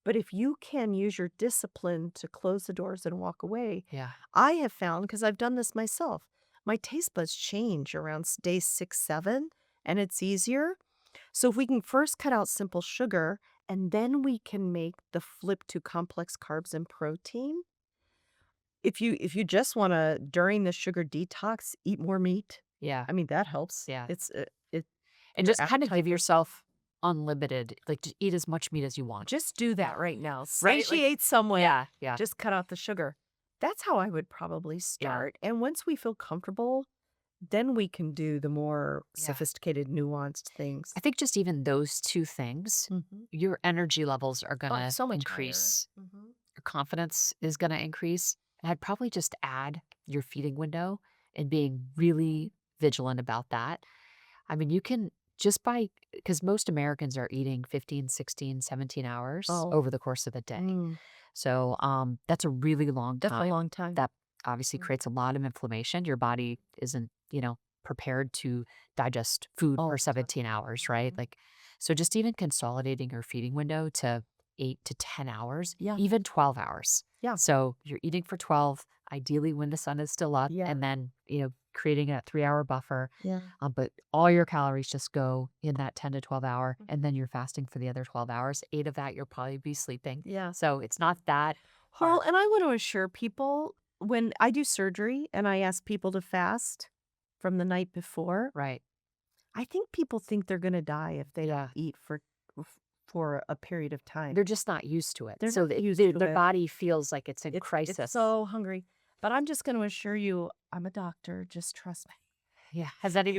But if you can use your discipline to close the doors and walk away, Yeah. I have found, because I've done this myself, my taste buds change around day 6, 7, and it's easier. So if we can first cut out simple sugar, and then we can make the flip to complex carbs and protein. If you just want to, during the sugar detox, eat more meat, Yeah. I mean, that helps. Yeah. It And your just kind of appetite give yourself unlimited, like just eat as much meat as you want. just do that right now. Right? Like, Satiate some way. yeah. Yeah. Just cut out the sugar. That's how I would probably Yeah. start. And once we feel comfortable, then we can do the more Yeah. sophisticated, nuanced things. I think just even those two things, Mhm. your energy levels are Oh, gonna so much higher. increase. Mhm. Your confidence is gonna increase. And I'd probably just add your feeding window and being really vigilant about that. I mean, you can just by because most Americans are eating 15, 16, 17 hours Oh, over the course of the day. mm, So that's a really long that's a time. long time. That obviously Mm. creates a lot of inflammation. Your body isn't, prepared to digest food All for the time. 17 hours, right? Mhm. Like, so just even consolidating your feeding window to 8 to 10 hours, Yeah. even 12 hours. Yeah. So you're eating for 12, ideally when the sun is still up, Yeah. and then, creating a 3 hour buffer. Yeah. But all your calories just go in that 10 to 12 hour, Mhm. and then you're fasting for the other 12 hours. 8 of that, you'll probably be sleeping. Yeah. So it's not that Well, hard. and I want to assure people, when I do surgery and I ask people to fast from the night before, Right. I think people think they're going to die if they Yeah. don't eat for a period of time. They're just not used to it. They're So not used to their it. body feels like it's in It's crisis. so hungry. But I'm just going to assure you, I'm a doctor. Just trust me. Yeah.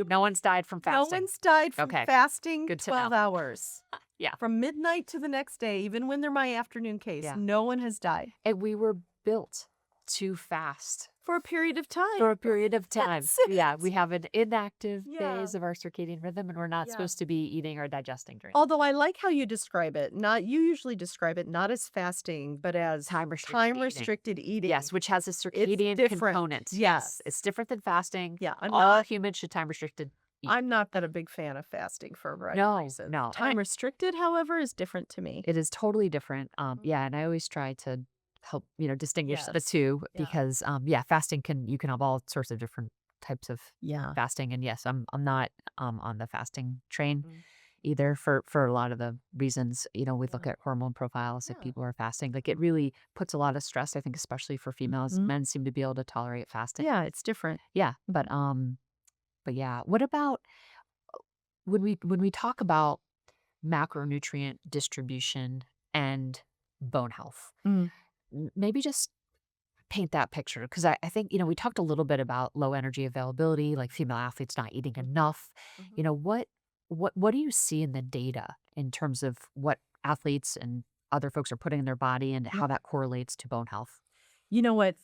No one's died from No fasting? one's died from Okay. fasting Good to 12 know. hours. Yeah. From midnight to the next day, even when they're my afternoon case, Yeah. no one has died And we were built to fast for a period of time. for a period of time. That's Yeah. it. We have an inactive Yeah. phase of our circadian rhythm, and we're not Yeah. supposed to be eating or digesting during Although I like how you describe it. You usually describe it not as fasting, but as time-restricted eating. eating. Yes, which has a circadian different. component. Yes. It's different than fasting. Yeah, All humans should time-restricted eat. I'm not that a big fan of fasting for a variety of No, reasons. no. Time restricted, however, is different to me. It is totally different. Mhm. Yeah, and I always try to help, distinguish the Yes. two Yeah. because, fasting you can have all sorts of different types of Yeah. fasting. And yes, I'm not on the fasting train Mhm. either for a lot of the reasons. We look Yeah. at hormone profiles if Yeah. people are fasting. Like it really puts a lot of stress, I think, especially for females. Mhm. Men seem to be able to tolerate fasting. Yeah, it's different. Yeah, but yeah, what about when we talk about macronutrient distribution and bone health? Mm. Maybe just paint that picture because I think we talked a little bit about low energy availability, like female athletes not eating enough. Mhm. What do you see in the data in terms of what athletes and other folks are putting in their body and how that correlates to bone health? You know what?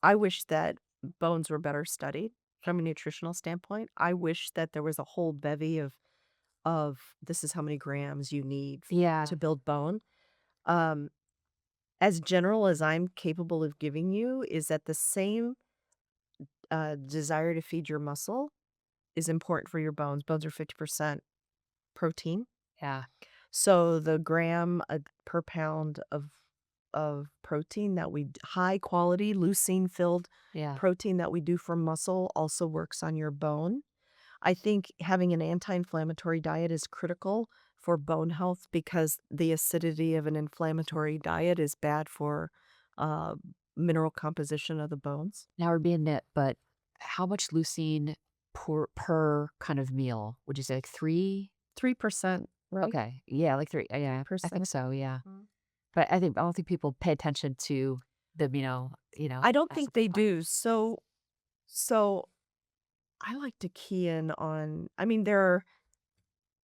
I wish that bones were better studied from a nutritional standpoint. I wish that there was a whole bevy of this is how many grams you need Yeah, to build bone. Um, as general as I'm capable of giving you is that the same desire to feed your muscle is important for your bones. Bones are 50% protein. yeah, So the gram per pound of protein high quality leucine filled yeah. protein that we do from muscle also works on your bone. I think having an anti-inflammatory diet is critical for bone health because the acidity of an inflammatory diet is bad for uh, mineral composition of the bones. Now we're being nit, but how much leucine per kind of meal? Would you say like 3? 3%. right? Okay. Yeah, like 3 yeah, I think Percent. so, yeah. Mm. But I don't think people pay attention to the, I don't as think a they part. do. So I like to key in on, I mean, there are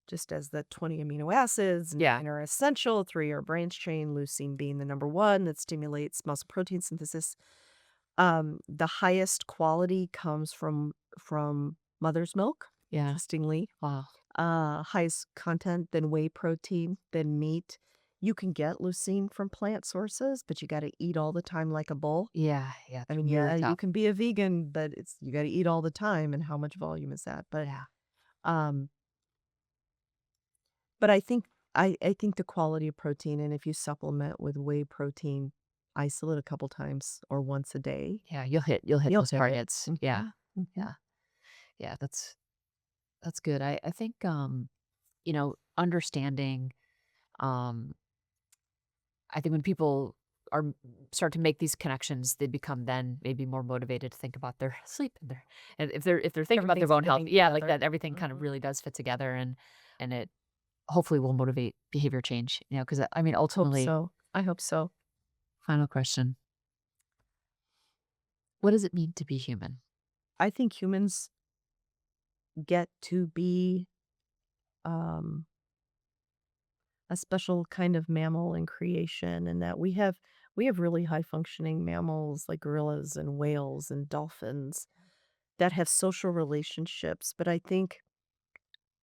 just as the 20 amino acids, Yeah. 9 are essential, 3 are branch chain, leucine being the number one that stimulates muscle protein synthesis. The highest quality comes from mother's milk, Yeah. interestingly. Wow. Highest content, then whey protein, then meat. You can get leucine from plant sources, but you got to eat all the time like a bull. Yeah, yeah, I it's mean, really yeah, you tough. can be a vegan, but you got to eat all the time, and how much volume is that? Yeah. Um, but I think the quality of protein, and if you supplement with whey protein, isolate a couple times or once a day, Yeah, you'll hit you'll those hit it. targets. Yeah. Mhm, mhm. Yeah. Yeah, that's good. I think, understanding, um I think when people are start to make these connections, they become then maybe more motivated to think about their sleep and if they're thinking about their Everything's bone health, fitting yeah, like together. that everything kind of Mhm. really does fit together and it hopefully will motivate behavior change, because I mean Hope ultimately, so. I hope so. final question. What does it mean to be human? I think humans get to be um, a special kind of mammal in creation, and that we have really high functioning mammals like gorillas and whales and dolphins that have social relationships. But I think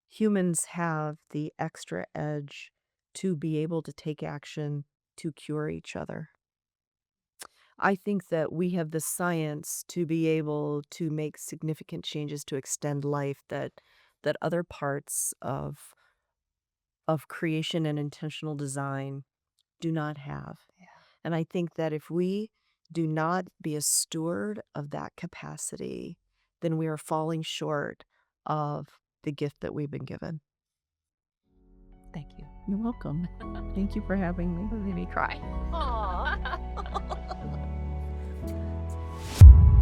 humans have the extra edge to be able to take action to cure each other. I think that we have the science to be able to make significant changes to extend life that other parts of creation and intentional design do not have. And I think that if we do not be a steward of that capacity, then we are falling short of the gift that we've been given. Thank you. You're welcome. Thank you for having me. Made me cry.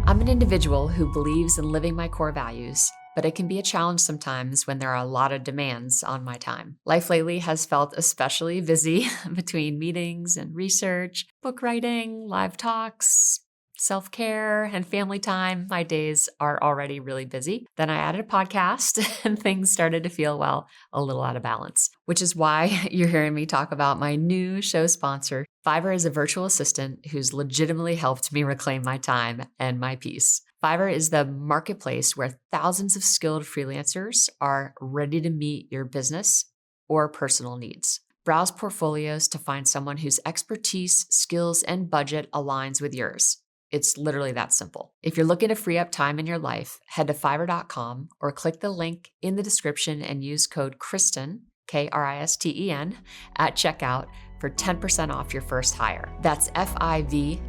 I'm an individual who believes in living my core values, but it can be a challenge sometimes when there are a lot of demands on my time. Life lately has felt especially busy between meetings and research, book writing, live talks, self care, and family time. My days are already really busy. Then I added a podcast and things started to feel, well, a little out of balance, which is why you're hearing me talk about my new show sponsor. Fiverr is a virtual assistant who's legitimately helped me reclaim my time and my peace. Fiverr is the marketplace where thousands of skilled freelancers are ready to meet your business or personal needs. Browse portfolios to find someone whose expertise, skills, and budget aligns with yours. It's literally that simple. If you're looking to free up time in your life, head to fiverr.com or click the link in the description and use code Kristen, Kristen, at checkout for 10% off your first hire. That's Fiverr.com.